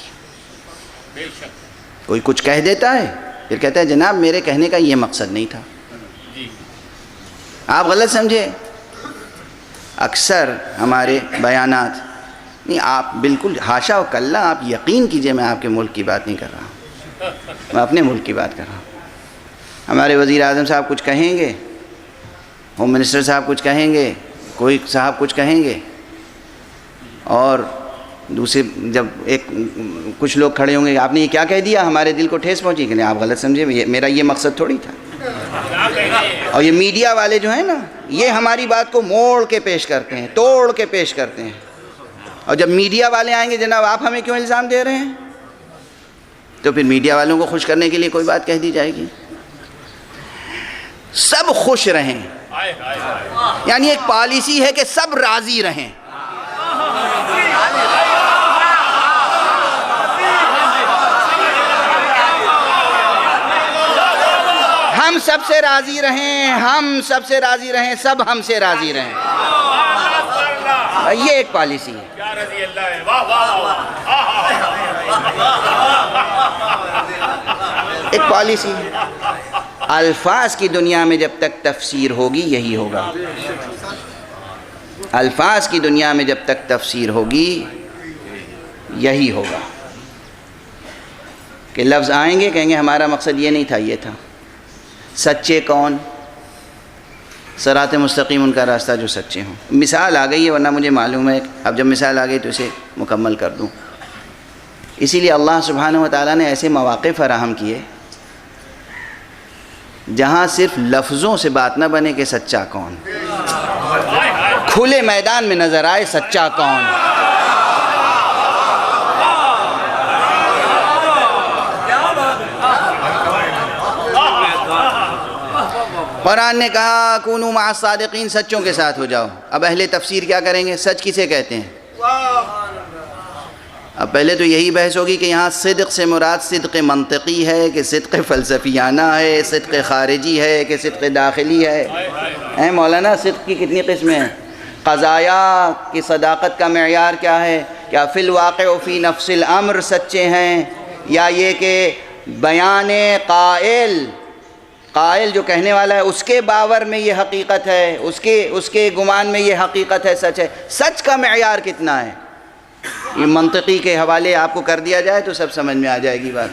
کوئی کچھ کہہ دیتا ہے پھر کہتا ہے جناب میرے کہنے کا یہ مقصد نہیں تھا، آپ غلط سمجھے. اکثر ہمارے بیانات نہیں، آپ بالکل حاشا و کلا، آپ یقین کیجئے میں آپ کے ملک کی بات نہیں کر رہا ہوں، میں اپنے ملک کی بات کر رہا ہوں. ہمارے وزیر اعظم صاحب کچھ کہیں گے، ہوم منسٹر صاحب کچھ کہیں گے، کوئی صاحب کچھ کہیں گے، اور دوسرے جب کچھ لوگ کھڑے ہوں گے آپ نے یہ کیا کہہ دیا، ہمارے دل کو ٹھیس پہنچی کہ نہیں آپ غلط سمجھے، میرا یہ مقصد تھوڑی تھا. اور یہ میڈیا والے جو ہیں نا، یہ ہماری بات کو موڑ کے پیش کرتے ہیں، توڑ کے پیش کرتے ہیں. اور جب میڈیا والے آئیں گے جناب آپ ہمیں کیوں الزام دے رہے ہیں، تو پھر میڈیا والوں کو خوش کرنے کے لیے کوئی بات کہہ دی جائے گی. سب خوش رہیں، یعنی ایک پالیسی ہے کہ سب راضی رہیں. ہم سب سے راضی رہیں، ہم سب سے راضی رہیں، سب ہم سے راضی رہیں. یہ ایک پالیسی ہے. ایک پالیسی ہے. الفاظ کی دنیا میں جب تک تفسیر ہوگی یہی ہوگا. الفاظ کی دنیا میں جب تک تفسیر ہوگی یہی ہوگا کہ لفظ آئیں گے کہیں گے ہمارا مقصد یہ نہیں تھا یہ تھا. سچے کون؟ صراط مستقیم ان کا راستہ جو سچے ہوں. مثال آ گئی ہے ورنہ مجھے معلوم ہے اب جب مثال آ گئی تو اسے مکمل کر دوں. اسی لیے اللہ سبحانہ و تعالیٰ نے ایسے مواقع فراہم کیے جہاں صرف لفظوں سے بات نہ بنے کہ سچا کون، کھلے میدان میں نظر آئے سچا کون. قرآن نے کہا کونوا مع الصادقین، سچوں کے ساتھ ہو جاؤ. اب اہل تفسیر کیا کریں گے؟ سچ کسے کہتے ہیں؟ اب پہلے تو یہی بحث ہوگی کہ یہاں صدق سے مراد صدق منطقی ہے کہ صدق فلسفیانہ ہے، صدق خارجی ہے کہ صدق داخلی ہے۔ مولانا صدق کی کتنی قسمیں ہیں؟ قضایا کی صداقت کا معیار کیا ہے؟ کیا فی الواقع و فی نفس الامر سچے ہیں، یا یہ کہ بیان قائل جو کہنے والا ہے اس کے باور میں یہ حقیقت ہے، اس کے گمان میں یہ حقیقت ہے، سچ ہے؟ سچ کا معیار کتنا ہے؟ یہ منطقی کے حوالے آپ کو کر دیا جائے تو سب سمجھ میں آ جائے گی بات۔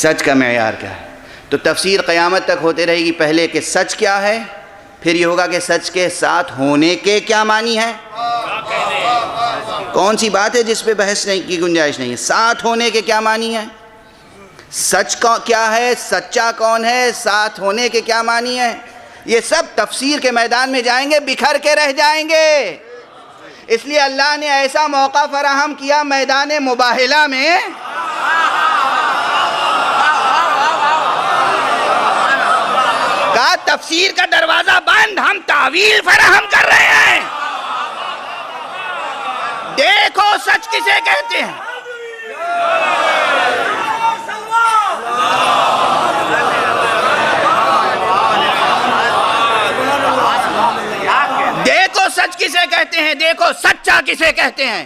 سچ کا معیار کیا ہے؟ تو تفسیر قیامت تک ہوتے رہے گی، پہلے کہ سچ کیا ہے، پھر یہ ہوگا کہ سچ کے ساتھ ہونے کے کیا معنی ہے۔ کون سی بات ہے جس پہ بحث نہیں کی گنجائش نہیں ہے؟ ساتھ ہونے کے کیا معنی ہے، سچ کیا ہے، سچا کون ہے، ساتھ ہونے کے کیا معنی ہے، یہ سب تفسیر کے میدان میں جائیں گے، بکھر کے رہ جائیں گے۔ اس لیے اللہ نے ایسا موقع فراہم کیا میدان مباہلہ میں، کہا تفسیر کا دروازہ بند، ہم تعویل فراہم کر رہے ہیں۔ دیکھو سچ کسے کہتے ہیں، دیکھو سچ کسے کہتے ہیں، دیکھو سچا کسے کہتے ہیں۔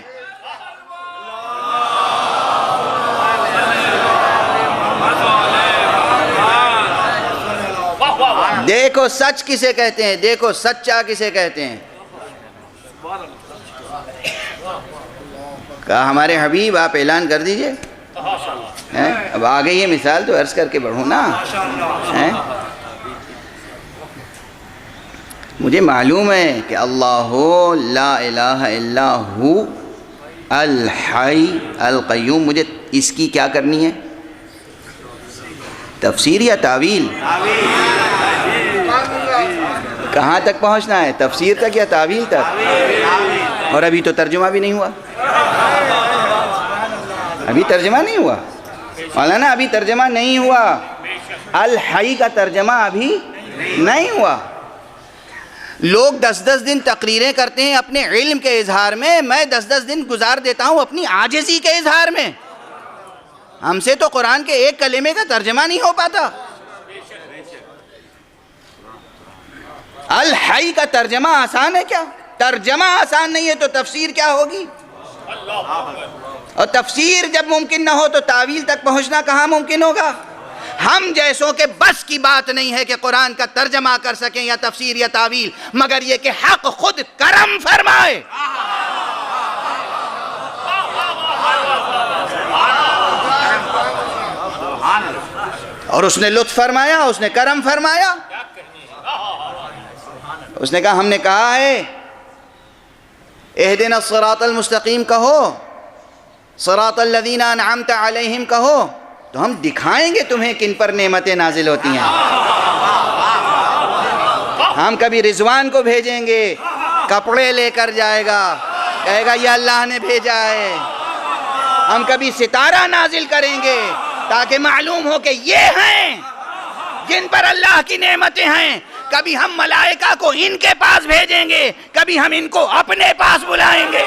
دیکھو سچ کسے کہتے ہیں، دیکھو سچا کسے کہتے ہیں۔ کہا ہمارے حبیب آپ اعلان کر دیجئے۔ اب آ گئی ہے مثال تو عرض کر کے بڑھوں نا۔ مجھے معلوم ہے کہ اللہ لا الہ الا ہو الحی القیوم، مجھے اس کی کیا کرنی ہے، تفسیر یا تعویل؟ کہاں تک پہنچنا ہے، تفسیر تک یا تعویل تک؟ اور ابھی تو ترجمہ بھی نہیں ہوا، ابھی ترجمہ نہیں ہوا مولانا، ابھی ترجمہ نہیں ہوا، الحی کا ترجمہ ابھی نہیں ہوا۔ لوگ 10 دن تقریریں کرتے ہیں اپنے علم کے اظہار میں، میں 10 دن گزار دیتا ہوں اپنی عاجزی کے اظہار میں۔ ہم سے تو قرآن کے ایک کلمے کا ترجمہ نہیں ہو پاتا۔ الحی کا ترجمہ آسان ہے کیا؟ ترجمہ آسان نہیں ہے تو تفسیر کیا ہوگی؟ اور تفسیر جب ممکن نہ ہو تو تعویل تک پہنچنا کہاں ممکن ہوگا؟ ہم جیسوں کے بس کی بات نہیں ہے کہ قرآن کا ترجمہ کر سکیں یا تفسیر یا تعویل، مگر یہ کہ حق خود کرم فرمائے۔ اور اس نے لطف فرمایا، اس نے کرم فرمایا، اس نے کہا، ہم نے کہا ہے اہدنا الصراط المستقیم کہو، صراط الذین انعمت علیہم کہو، تو ہم دکھائیں گے تمہیں کن پر نعمتیں نازل ہوتی ہیں۔ ہم کبھی رضوان کو بھیجیں گے، کپڑے لے کر جائے گا، کہے گا یہ اللہ نے بھیجا ہے۔ ہم کبھی ستارہ نازل کریں گے تاکہ معلوم ہو کہ یہ ہیں جن پر اللہ کی نعمتیں ہیں۔ کبھی ہم ملائکہ کو ان کے پاس بھیجیں گے، کبھی ہم ان کو اپنے پاس بلائیں گے۔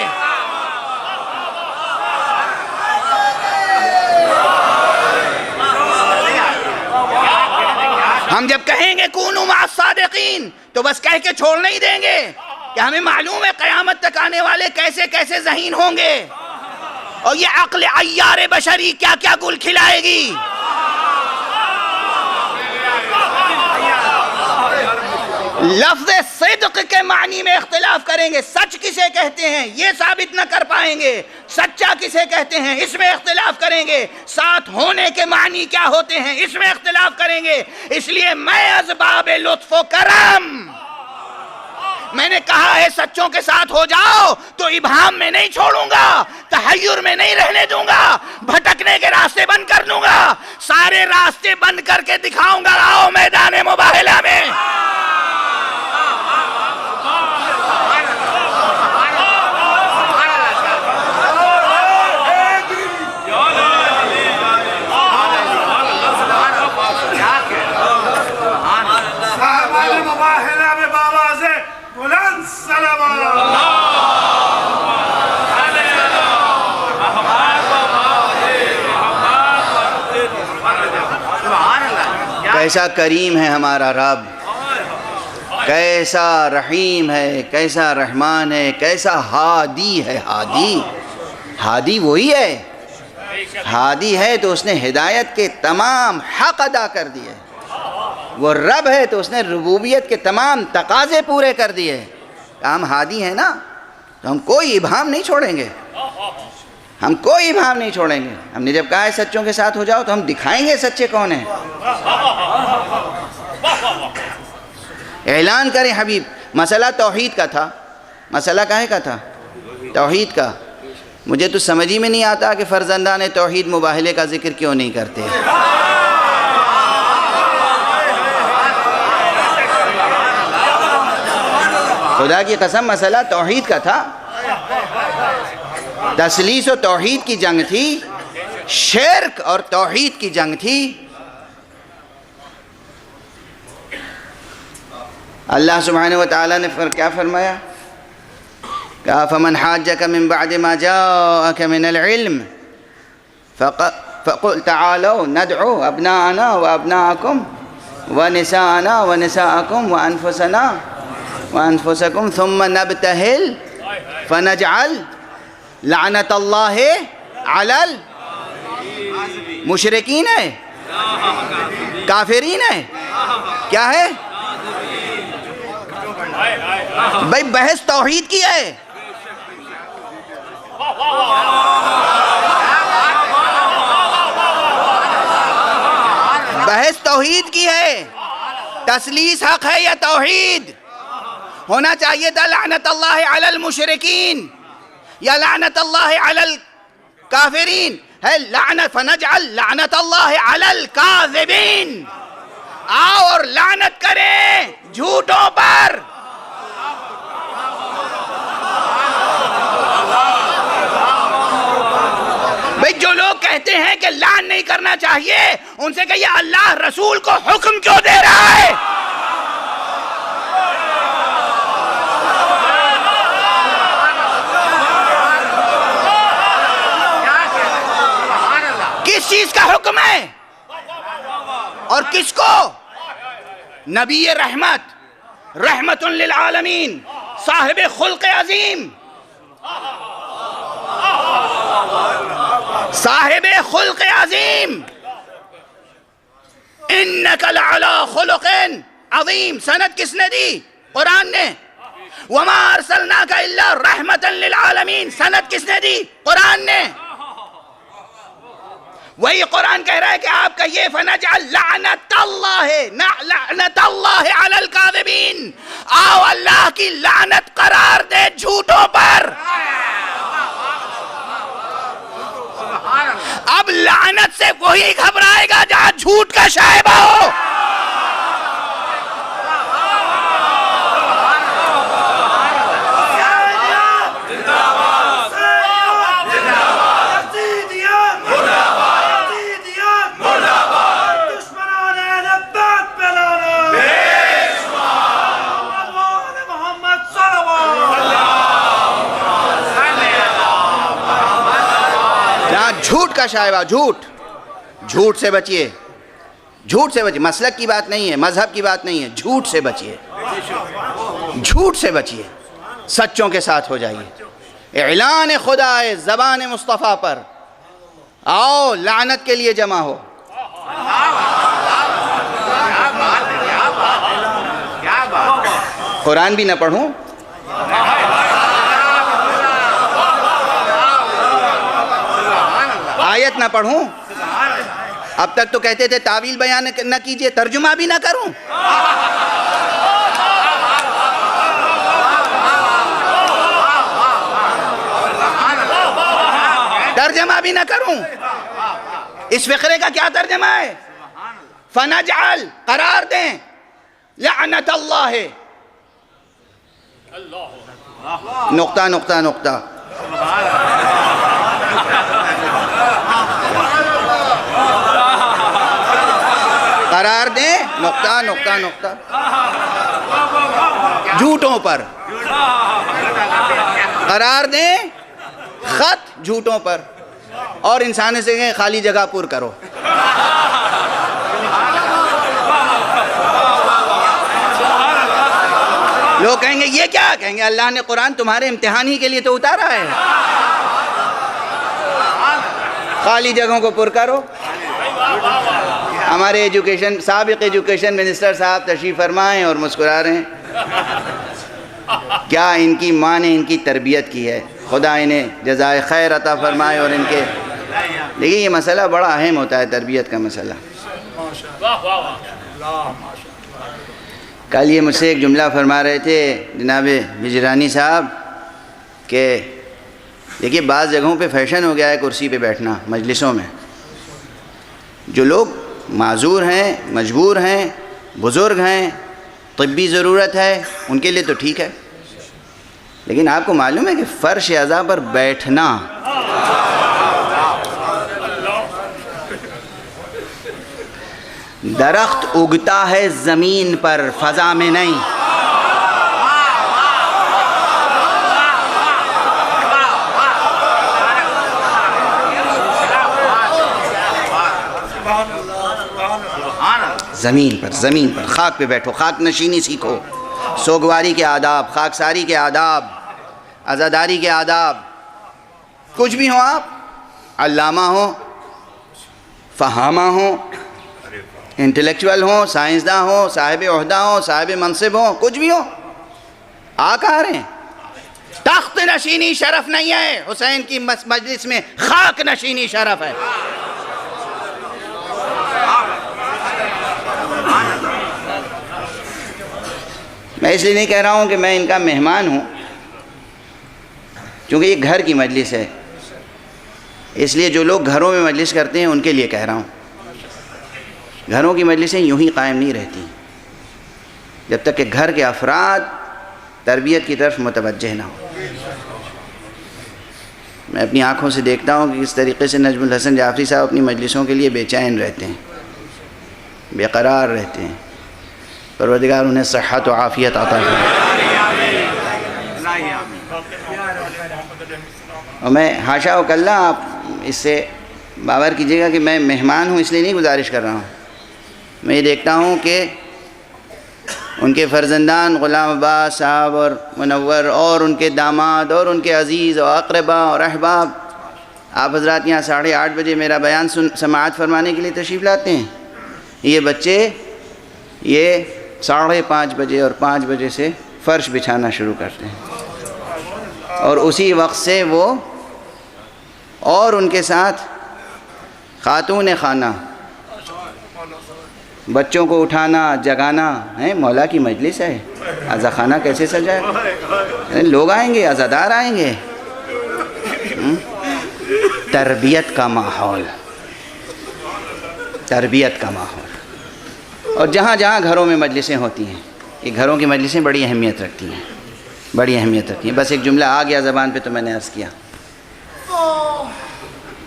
ہم جب کہیں گے کونوا مع الصادقین تو بس کہہ کے چھوڑ نہیں دیں گے کہ ہمیں معلوم ہے قیامت تک آنے والے کیسے کیسے ذہین ہوں گے، اور یہ عقل عیار بشری کیا کیا گل کھلائے گی۔ لفظ صدق کے معنی میں اختلاف کریں گے، سچ کسے کہتے ہیں یہ ثابت نہ کر پائیں گے، سچا کسے کہتے ہیں اس میں اختلاف کریں گے، ساتھ ہونے کے معنی کیا ہوتے ہیں اس میں اختلاف کریں گے۔ اس لیے میں از باب لطف و کرم میں نے کہا ہے سچوں کے ساتھ ہو جاؤ تو ابہام میں نہیں چھوڑوں گا، تحیر میں نہیں رہنے دوں گا، بھٹکنے کے راستے بند کر دوں گا، سارے راستے بند کر کے دکھاؤں گا، آؤ میدان مباہلہ میں۔ مباہلہ میں بابا سے بلند سلام کیسا کریم ہے ہمارا رب، کیسا رحیم ہے، کیسا رحمان ہے، کیسا ہادی ہے۔ ہادی وہی ہے، ہادی ہے تو اس نے ہدایت کے تمام حق ادا کر دیے، وہ رب ہے تو اس نے ربوبیت کے تمام تقاضے پورے کر دیے۔ ہم ہادی ہیں نا تو ہم کوئی ابہام نہیں چھوڑیں گے، ہم کوئی ابہام نہیں چھوڑیں گے۔ ہم نے جب کہا ہے سچوں کے ساتھ ہو جاؤ تو ہم دکھائیں گے سچے کون ہیں۔ اعلان کریں حبیب۔ مسئلہ توحید کا تھا، مسئلہ کاہے کا تھا؟ توحید کا۔ مجھے تو سمجھ ہی میں نہیں آتا کہ فرزندان توحید مباہلے کا ذکر کیوں نہیں کرتے۔ خدا کی قسم مسئلہ توحید کا تھا، تثلیث و توحید کی جنگ تھی، شرک اور توحید کی جنگ تھی۔ اللہ سبحانہ وتعالی نے کیا فرمایا؟ کہا فمن حاجک من بعد ما جاءک من العلم فقل تعالوا ندعو ابناءنا وابناءکم ونساءنا ونساءکم وانفسنا وانفسکم ثم نبتہل فنجعل لعنت اللہ علی المشرکین ہے، کافرین ہے، کیا ہے؟ بھائی بحث توحید کی ہے، بحث توحید کی ہے۔ تثلیث حق ہے یا توحید؟ ہونا چاہیے تھا لعنت اللہ علی المشرکین یا لعنت اللہ علی الکافرین، ہے لعنت فنجعل لعنت اللہ علی الکاذبین۔ آؤ اور لعنت کریں جھوٹوں پر۔ بھئی جو لوگ کہتے ہیں کہ لعن نہیں کرنا چاہیے ان سے کہیے اللہ رسول کو حکم کیوں دے رہا ہے؟ کس چیز کا حکم ہے اور کس کو؟ نبی رحمت، رحمت للعالمین، صاحب خلق عظیم، صاحب خلق عظیم، انک لعلی خلق عظیم۔ سند کس نے دی؟ قرآن نے۔ وما ارسلناک الا رحمتا للعالمین، سند کس نے دی؟ قرآن نے۔ وہی قرآن کہہ رہا ہے کہ آپ کہیے فنجعل لعنت اللہ علی الکاذبین۔ آؤ اللہ کی لعنت قرار دے جھوٹوں پر۔ اب لعنت سے وہی گھبرائے گا جہاں جھوٹ کا شائبہ ہو۔ جھوٹ کا شائبہ، جھوٹ سے بچیے، جھوٹ سے بچیے۔ مسلک کی بات نہیں ہے، مذہب کی بات نہیں ہے، جھوٹ سے بچیے، جھوٹ سے بچیے، سچوں کے ساتھ ہو جائیے۔ اعلان خدا ہے زبان مصطفیٰ پر، آؤ لعنت کے لیے جمع ہو۔ قرآن بھی نہ پڑھوں، آیت نہ پڑھوں، اب تک تو کہتے تھے تعویل بیان نہ کیجئے، ترجمہ بھی نہ کروں۔ ترجمہ بھی نہ کروں۔ اس فقرے کا کیا ترجمہ ہے؟ فنجعل، قرار دیں لعنت اللہ، نقطہ نقطہ نقطہ، قرار دیں نقطہ نقطہ نقطہ، جھوٹوں پر قرار دیں، خط جھوٹوں پر، اور انسان سے کہیں خالی جگہ پر کرو۔ لوگ کہیں گے یہ کیا؟ کہیں گے اللہ نے قرآن تمہارے امتحان ہی کے لیے تو اتارا ہے، خالی جگہوں کو پر کرو۔ ہمارے سابق ایجوکیشن منسٹر صاحب تشریف فرمائیں اور مسکرا رہے ہیں۔ کیا ان کی ماں نے ان کی تربیت کی ہے، خدا انہیں جزائے خیر عطا فرمائے۔ اور ان کے دیکھیے یہ مسئلہ بڑا اہم ہوتا ہے، تربیت کا مسئلہ۔ کل یہ مجھ سے ایک جملہ فرما رہے تھے جناب ہجرانی صاحب کہ دیکھیے بعض جگہوں پہ فیشن ہو گیا ہے کرسی پہ بیٹھنا مجلسوں میں، جو لوگ معذور ہیں، مجبور ہیں، بزرگ ہیں، طبی ضرورت ہے، ان کے لیے تو ٹھیک ہے، لیکن آپ کو معلوم ہے کہ فرش اعضاء پر بیٹھنا درخت اگتا ہے زمین پر، فضا میں نہیں۔ زمین پر خاک پہ بیٹھو، خاک نشینی سیکھو، سوگواری کے آداب، خاکساری کے آداب، عزاداری کے آداب۔ کچھ بھی ہوں آپ، علامہ ہوں، فہامہ ہوں، انٹلیکچوئل ہوں، سائنسداں ہوں، صاحب عہدہ ہوں، صاحب منصب ہوں، کچھ بھی ہوں، آ کہاں رہے ہیں؟ تخت نشینی شرف نہیں ہے، حسین کی مجلس میں خاک نشینی شرف ہے۔ میں اس لیے نہیں کہہ رہا ہوں کہ میں ان کا مہمان ہوں، کیونکہ یہ گھر کی مجلس ہے، اس لیے جو لوگ گھروں میں مجلس کرتے ہیں ان کے لیے کہہ رہا ہوں۔ گھروں کی مجلسیں یوں ہی قائم نہیں رہتی جب تک کہ گھر کے افراد تربیت کی طرف متوجہ نہ ہو۔ میں اپنی آنکھوں سے دیکھتا ہوں کہ کس طریقے سے نجم الحسن جعفری صاحب اپنی مجلسوں کے لیے بے چین رہتے ہیں، بے قرار رہتے ہیں۔ پروردگار انہیں صحت و عافیت عطا فرمائے۔ اور میں حاشا و کلّا آپ اس سے باور کیجیے گا کہ میں مہمان ہوں اس لیے نہیں گزارش کر رہا ہوں، میں یہ دیکھتا ہوں کہ ان کے فرزندان غلام عباس صاحب اور منور اور ان کے داماد اور ان کے عزیز و اقربا اور احباب، آپ حضرات یہاں 8:30 بجے میرا بیان سماعت فرمانے کے لیے تشریف لاتے ہیں۔ یہ بچے یہ 5:30 بجے اور 5 بجے سے فرش بچھانا شروع کرتے ہیں، اور اسی وقت سے وہ اور ان کے ساتھ خاتون خانہ بچوں کو اٹھانا جگانا ہے۔ مولا کی مجلس ہے، عزا خانہ کیسے سجائے؟ لوگ آئیں گے، عزادار آئیں گے۔ تربیت کا ماحول، تربیت کا ماحول۔ اور جہاں جہاں گھروں میں مجلسیں ہوتی ہیں، یہ گھروں کی مجلسیں بڑی اہمیت رکھتی ہیں، بڑی اہمیت رکھتی ہیں۔ بس ایک جملہ آ گیا زبان پہ تو میں نے عرض کیا،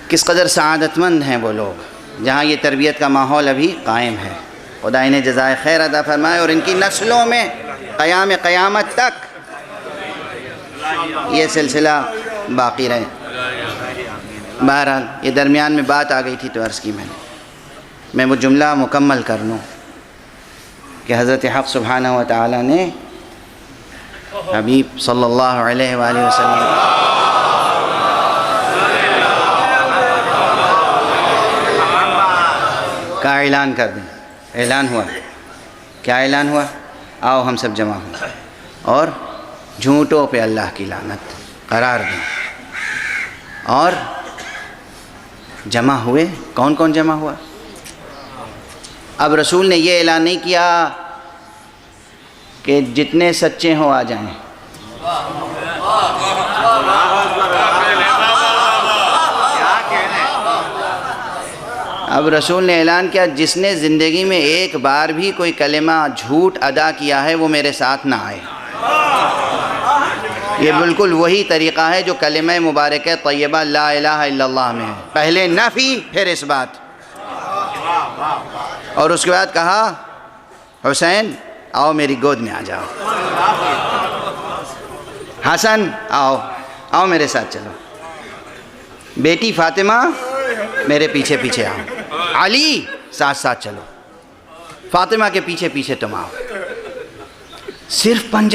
کس قدر سعادت مند ہیں وہ لوگ جہاں یہ تربیت کا ماحول ابھی قائم ہے۔ خدا انہیں جزائے خیر عطا فرمائے اور ان کی نسلوں میں قیام قیامت تک یہ سلسلہ باقی رہے۔ بہرحال یہ درمیان میں بات آ گئی تھی تو عرض کی میں وہ جملہ مکمل کر لوں کہ حضرت حق سبحانہ و تعالی نے حبیب صلی اللہ علیہ وآلہ وسلم کا اعلان کر دیں۔ اعلان ہوا، کیا اعلان ہوا؟ آؤ ہم سب جمع ہوں اور جھوٹوں پہ اللہ کی لعنت قرار دیں۔ اور جمع ہوئے، کون کون جمع ہوا؟ اب رسول نے یہ اعلان نہیں کیا کہ جتنے سچے ہوں آ جائیں، اب رسول نے اعلان کیا جس نے زندگی میں ایک بار بھی کوئی کلمہ جھوٹ ادا کیا ہے وہ میرے ساتھ نہ آئے۔ یہ بالکل وہی طریقہ ہے جو کلمہ مبارکہ طیبہ لا الہ الا اللہ میں ہے، پہلے نفی پھر اس بات، اور اس کے بعد کہا حسین آؤ میری گود میں آ جاؤ، حسن آؤ میرے ساتھ چلو، بیٹی فاطمہ میرے پیچھے پیچھے آؤ، علی ساتھ ساتھ چلو، فاطمہ کے پیچھے پیچھے تم آؤ، صرف 5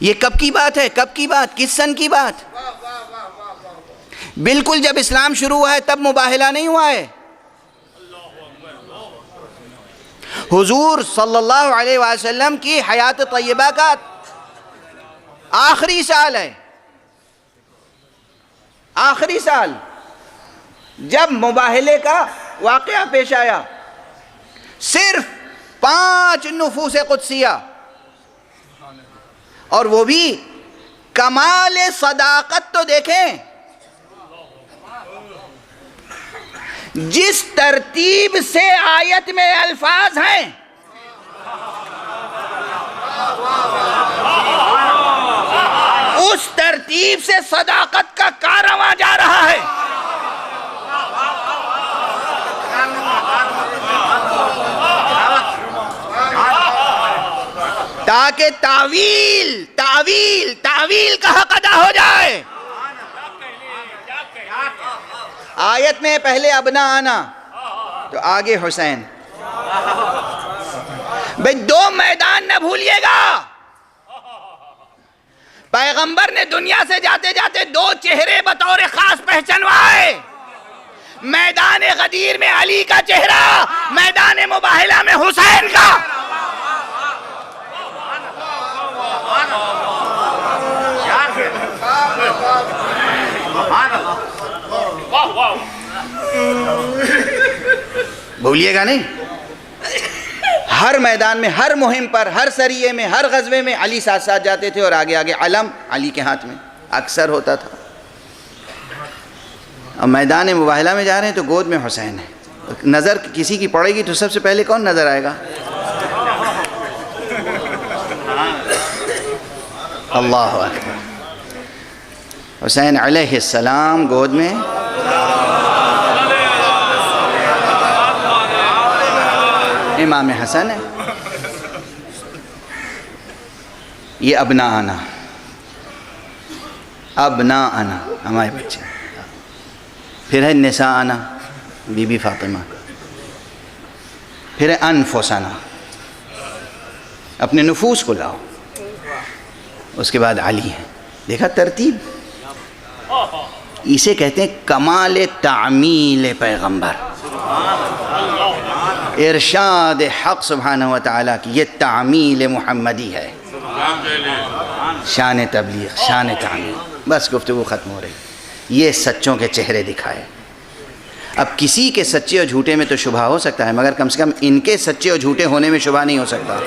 یہ کب کی بات ہے؟ کب کی بات؟ کس سن کی بات؟ بالکل جب اسلام شروع ہوا ہے تب مباہلہ نہیں ہوا ہے. حضور صلی اللہ علیہ وسلم کی حیات طیبہ کا آخری سال ہے. آخری سال جب مباہلے کا واقعہ پیش آیا. صرف 5 نفوس قدسیہ, اور وہ بھی کمال صداقت. تو دیکھیں جس ترتیب سے آیت میں الفاظ ہیں اس ترتیب سے صداقت کا کارواں جا رہا ہے. تاکہ تعویل کا حق ادا ہو جائے. آیت میں پہلے ابنا آنا تو آگے حسین. بھئی 2 میدان نہ بھولیے گا. پیغمبر نے دنیا سے جاتے جاتے 2 چہرے بطور خاص پہچنوائے. میدان غدیر میں علی کا چہرہ, میدان مباہلہ میں حسین کا. بھولیے گا نہیں. ہر میدان میں, ہر مہم پر, ہر سریے میں, ہر غزوے میں علی ساتھ ساتھ جاتے تھے, اور آگے آگے علم علی کے ہاتھ میں اکثر ہوتا تھا. اب میدان مباہلہ میں جا رہے ہیں تو گود میں حسین ہے. نظر کسی کی پڑے گی تو سب سے پہلے کون نظر آئے گا؟ اللہ اکبر. حسین علیہ السلام گود میں, امام حسن ہے. یہ ابناءنا ہمارے بچے. پھر ہے نساءنا, بی بی فاطمہ. پھر ہے انفسنا, اپنے نفوس کو لاؤ. اس کے بعد علی ہے. دیکھا ترتیب؟ اسے کہتے ہیں کمال تعمیل پیغمبر, ارشاد حق سبحانہ وتعالی کی. یہ تعمیل محمدی ہے, شان تبلیغ, شان تعمیل. بس گفتگو ختم ہو رہی. یہ سچوں کے چہرے دکھائے. اب کسی کے سچے اور جھوٹے میں تو شبہ ہو سکتا ہے, مگر کم سے کم ان کے سچے اور جھوٹے ہونے میں شبہ نہیں ہو سکتا.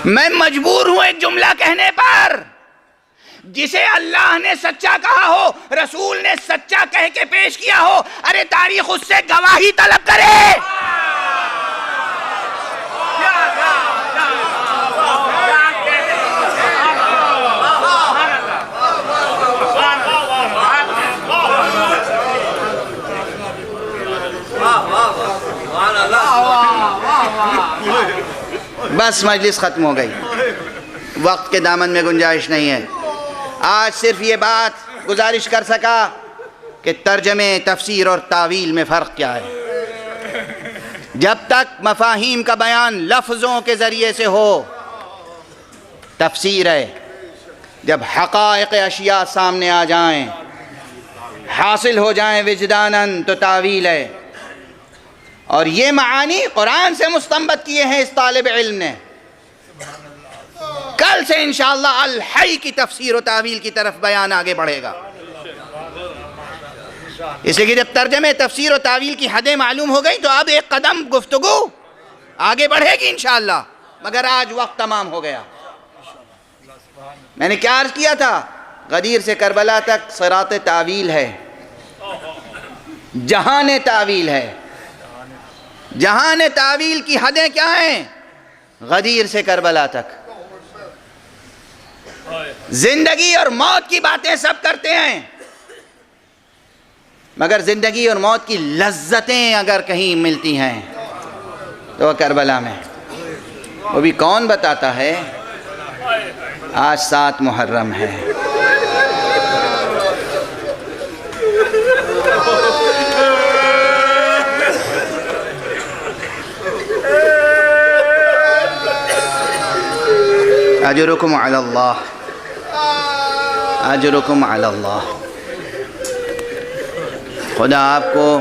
میں مجبور ہوں ایک جملہ کہنے پر. جسے اللہ نے سچا کہا ہو, رسول نے سچا کہہ کے پیش کیا ہو, ارے تاریخ اس سے گواہی طلب کرے. بس مجلس ختم ہو گئی. وقت کے دامن میں گنجائش نہیں ہے. آج صرف یہ بات گزارش کر سکا کہ ترجمے, تفسیر اور تعویل میں فرق کیا ہے. جب تک مفاہیم کا بیان لفظوں کے ذریعے سے ہو تفسیر ہے. جب حقائق اشیاء سامنے آ جائیں, حاصل ہو جائیں وجداناً, تو تعویل ہے. اور یہ معانی قرآن سے مستنبط کیے ہیں اس طالب علم نے. کل سے انشاءاللہ الحی کی تفسیر و تعویل کی طرف بیان آگے بڑھے گا. اس لیے کہ جب ترجمے, تفسیر و تعویل کی حدیں معلوم ہو گئی تو اب ایک قدم گفتگو آگے بڑھے گی انشاءاللہ. مگر آج وقت تمام ہو گیا. میں نے کیا عرض کیا تھا؟ غدیر سے کربلا تک صراط تعویل ہے, جہان تعویل ہے. جہان تعویل کی حدیں کیا ہیں؟ غدیر سے کربلا تک. زندگی اور موت کی باتیں سب کرتے ہیں, مگر زندگی اور موت کی لذتیں اگر کہیں ملتی ہیں تو وہ کربلا میں. وہ بھی کون بتاتا ہے؟ آج 7 محرم ہے. اجرکم علی اللہ، اجرکم علی اللہ۔ خدا آپ کو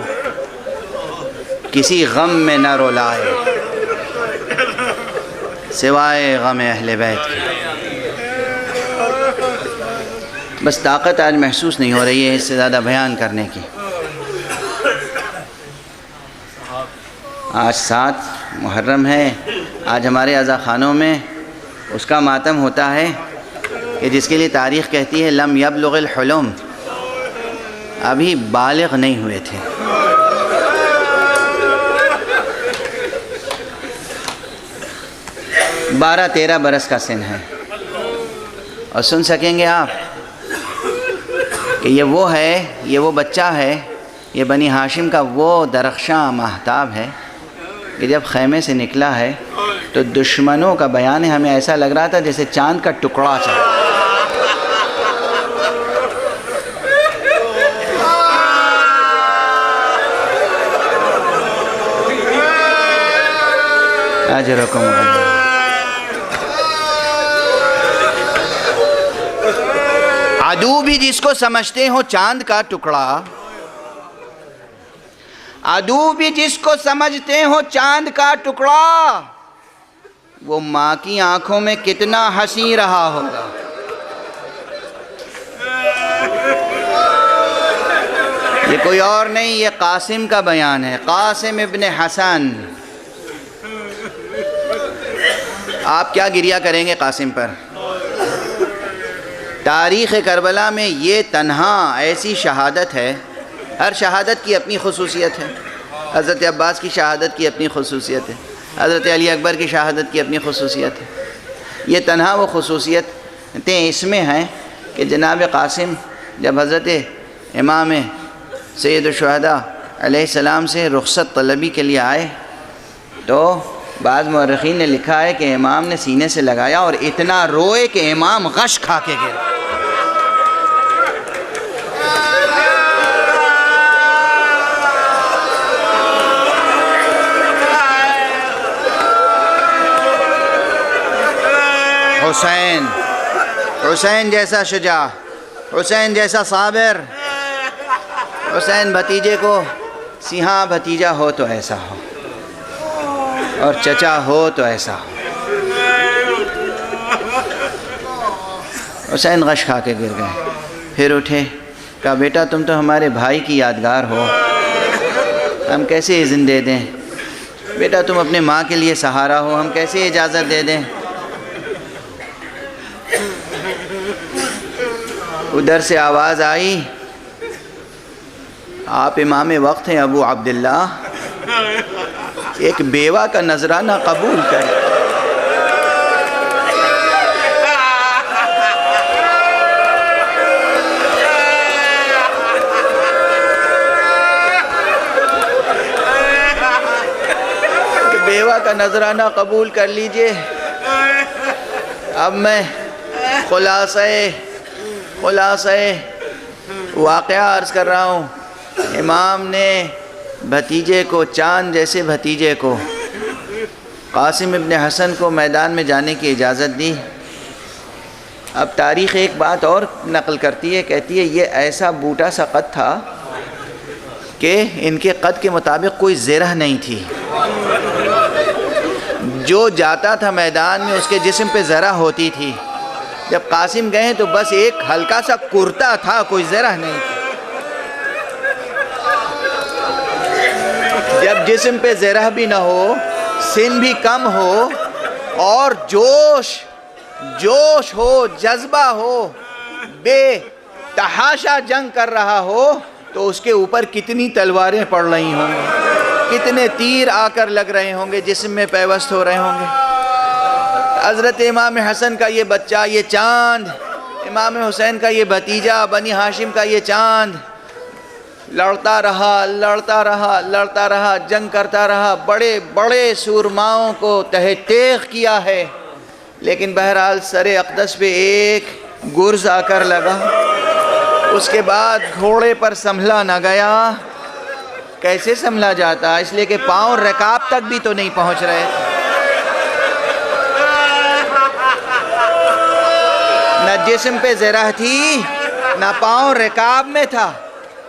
کسی غم میں نہ رولائے سوائے غم اہل بیت کے۔ بس طاقت آج محسوس نہیں ہو رہی ہے اس سے زیادہ بیان کرنے کی۔ آج 7 محرم ہے، آج ہمارے عزا خانوں میں اس کا ماتم ہوتا ہے کہ جس کے لیے تاریخ کہتی ہے لم یبلغ الحلم، ابھی بالغ نہیں ہوئے تھے۔ بارہ 13 برس کا سن ہے، اور سن سکیں گے آپ کہ یہ وہ ہے، یہ وہ بچہ ہے، یہ بنی ہاشم کا وہ درخشاں ماہتاب ہے کہ جب خیمے سے نکلا ہے تو دشمنوں کا بیان ہے، ہمیں ایسا لگ رہا تھا جیسے چاند کا ٹکڑا چلا۔ اجرکم اللہ۔ عدو بھی جس کو سمجھتے ہو چاند کا ٹکڑا، عدو بھی جس کو سمجھتے ہو چاند کا ٹکڑا، وہ ماں کی آنکھوں میں کتنا حسین رہا ہوگا۔ یہ کوئی اور نہیں، یہ قاسم کا بیان ہے، قاسم ابن حسن۔ آپ کیا گریہ کریں گے قاسم پر؟ تاریخ کربلا میں یہ تنہا ایسی شہادت ہے، ہر شہادت کی اپنی خصوصیت ہے۔ حضرت عباس کی شہادت کی اپنی خصوصیت ہے، حضرت علی اکبر کی شہادت کی اپنی خصوصیت ہے۔ یہ تنہا وہ خصوصیتیں اس میں ہیں کہ جناب قاسم جب حضرت امام سید الشہداء علیہ السلام سے رخصت طلبی کے لیے آئے تو بعض مورخین نے لکھا ہے کہ امام نے سینے سے لگایا اور اتنا روئے کہ امام غش کھا کے گر۔ حسین، حسین جیسا شجاع، حسین جیسا صابر، حسین بھتیجے کو سیاہ بھتیجا ہو تو ایسا ہو اور چچا ہو تو ایسا ہو۔ حسین غش کھا کے گر گئے، پھر اٹھے، کہا بیٹا تم تو ہمارے بھائی کی یادگار ہو، ہم کیسے اذن دے دیں؟ بیٹا تم اپنے ماں کے لیے سہارا ہو، ہم کیسے اجازت دے دیں؟ ادھر سے آواز آئی، آپ امام وقت ہیں ابو عبداللہ، ایک بیوہ کا نذرانہ قبول کریں۔ بیوہ کا نذرانہ قبول کر لیجئے۔ اب میں خلاصہ واقعہ عرض کر رہا ہوں۔ امام نے بھتیجے کو، چاند جیسے بھتیجے کو، قاسم ابن حسن کو میدان میں جانے کی اجازت دی۔ اب تاریخ ایک بات اور نقل کرتی ہے، کہتی ہے یہ ایسا بوٹا سا قد تھا کہ ان کے قد کے مطابق کوئی زرہ نہیں تھی، جو جاتا تھا میدان میں اس کے جسم پہ زرہ ہوتی تھی۔ جب قاسم گئے تو بس ایک ہلکا سا کرتا تھا، کوئی زرہ نہیں تھی۔ جب جسم پہ زرہ بھی نہ ہو، سن بھی کم ہو، اور جوش ہو، جذبہ ہو، بے تحاشا جنگ کر رہا ہو، تو اس کے اوپر کتنی تلواریں پڑ رہی ہوں گی، کتنے تیر آ کر لگ رہے ہوں گے، جسم میں پیوست ہو رہے ہوں گے۔ حضرت امام حسن کا یہ بچہ، یہ چاند، امام حسین کا یہ بھتیجا، بنی ہاشم کا یہ چاند، لڑتا رہا، جنگ کرتا رہا، بڑے بڑے سورماؤں کو تہہ تیغ کیا ہے، لیکن بہرحال سر اقدس پہ ایک گرز آ کر لگا۔ اس کے بعد گھوڑے پر سنبھلا نہ گیا۔ کیسے سنبھلا جاتا؟ اس لیے کہ پاؤں رکاب تک بھی تو نہیں پہنچ رہے تھے۔ جسم پہ زرہ تھی نہ پاؤں رکاب میں تھا.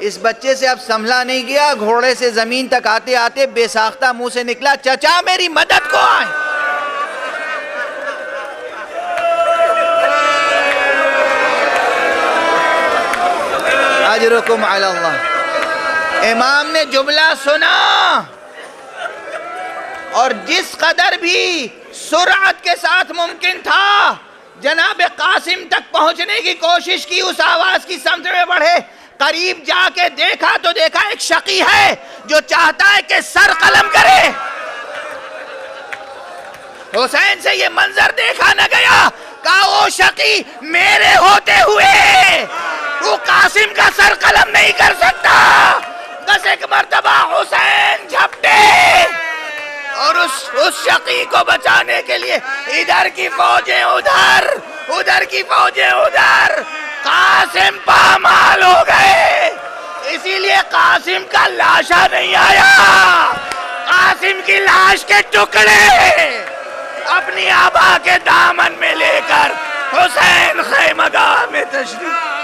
اس بچے سے اب سنبھلا نہیں گیا. گھوڑے سے زمین تک آتے آتے بے ساختہ منہ سے نکلا, چچا میری مدد کو آئیں. اجرکم علی اللہ. امام نے جملہ سنا اور جس قدر بھی سرعت کے ساتھ ممکن تھا جناب قاسم تک پہنچنے کی کوشش کی. اس آواز کی سمت میں بڑھے, قریب جا کے دیکھا تو دیکھا ایک شقی ہے جو چاہتا ہے کہ سر قلم کرے. حسین سے یہ منظر دیکھا نہ گیا. کہا وہ شقی میرے ہوتے ہوئے وہ قاسم کا سر قلم نہیں کر سکتا. بس ایک مرتبہ حسین جھپٹے اور اس شقی کو بچانے کے لیے ادھر کی فوجیں ادھر, ادھر کی فوجیں ادھر. قاسم پامال ہو گئے. اسی لیے قاسم کا لاشا نہیں آیا. قاسم کی لاش کے ٹکڑے اپنی آبا کے دامن میں لے کر حسین خیمگاہ میں تشریف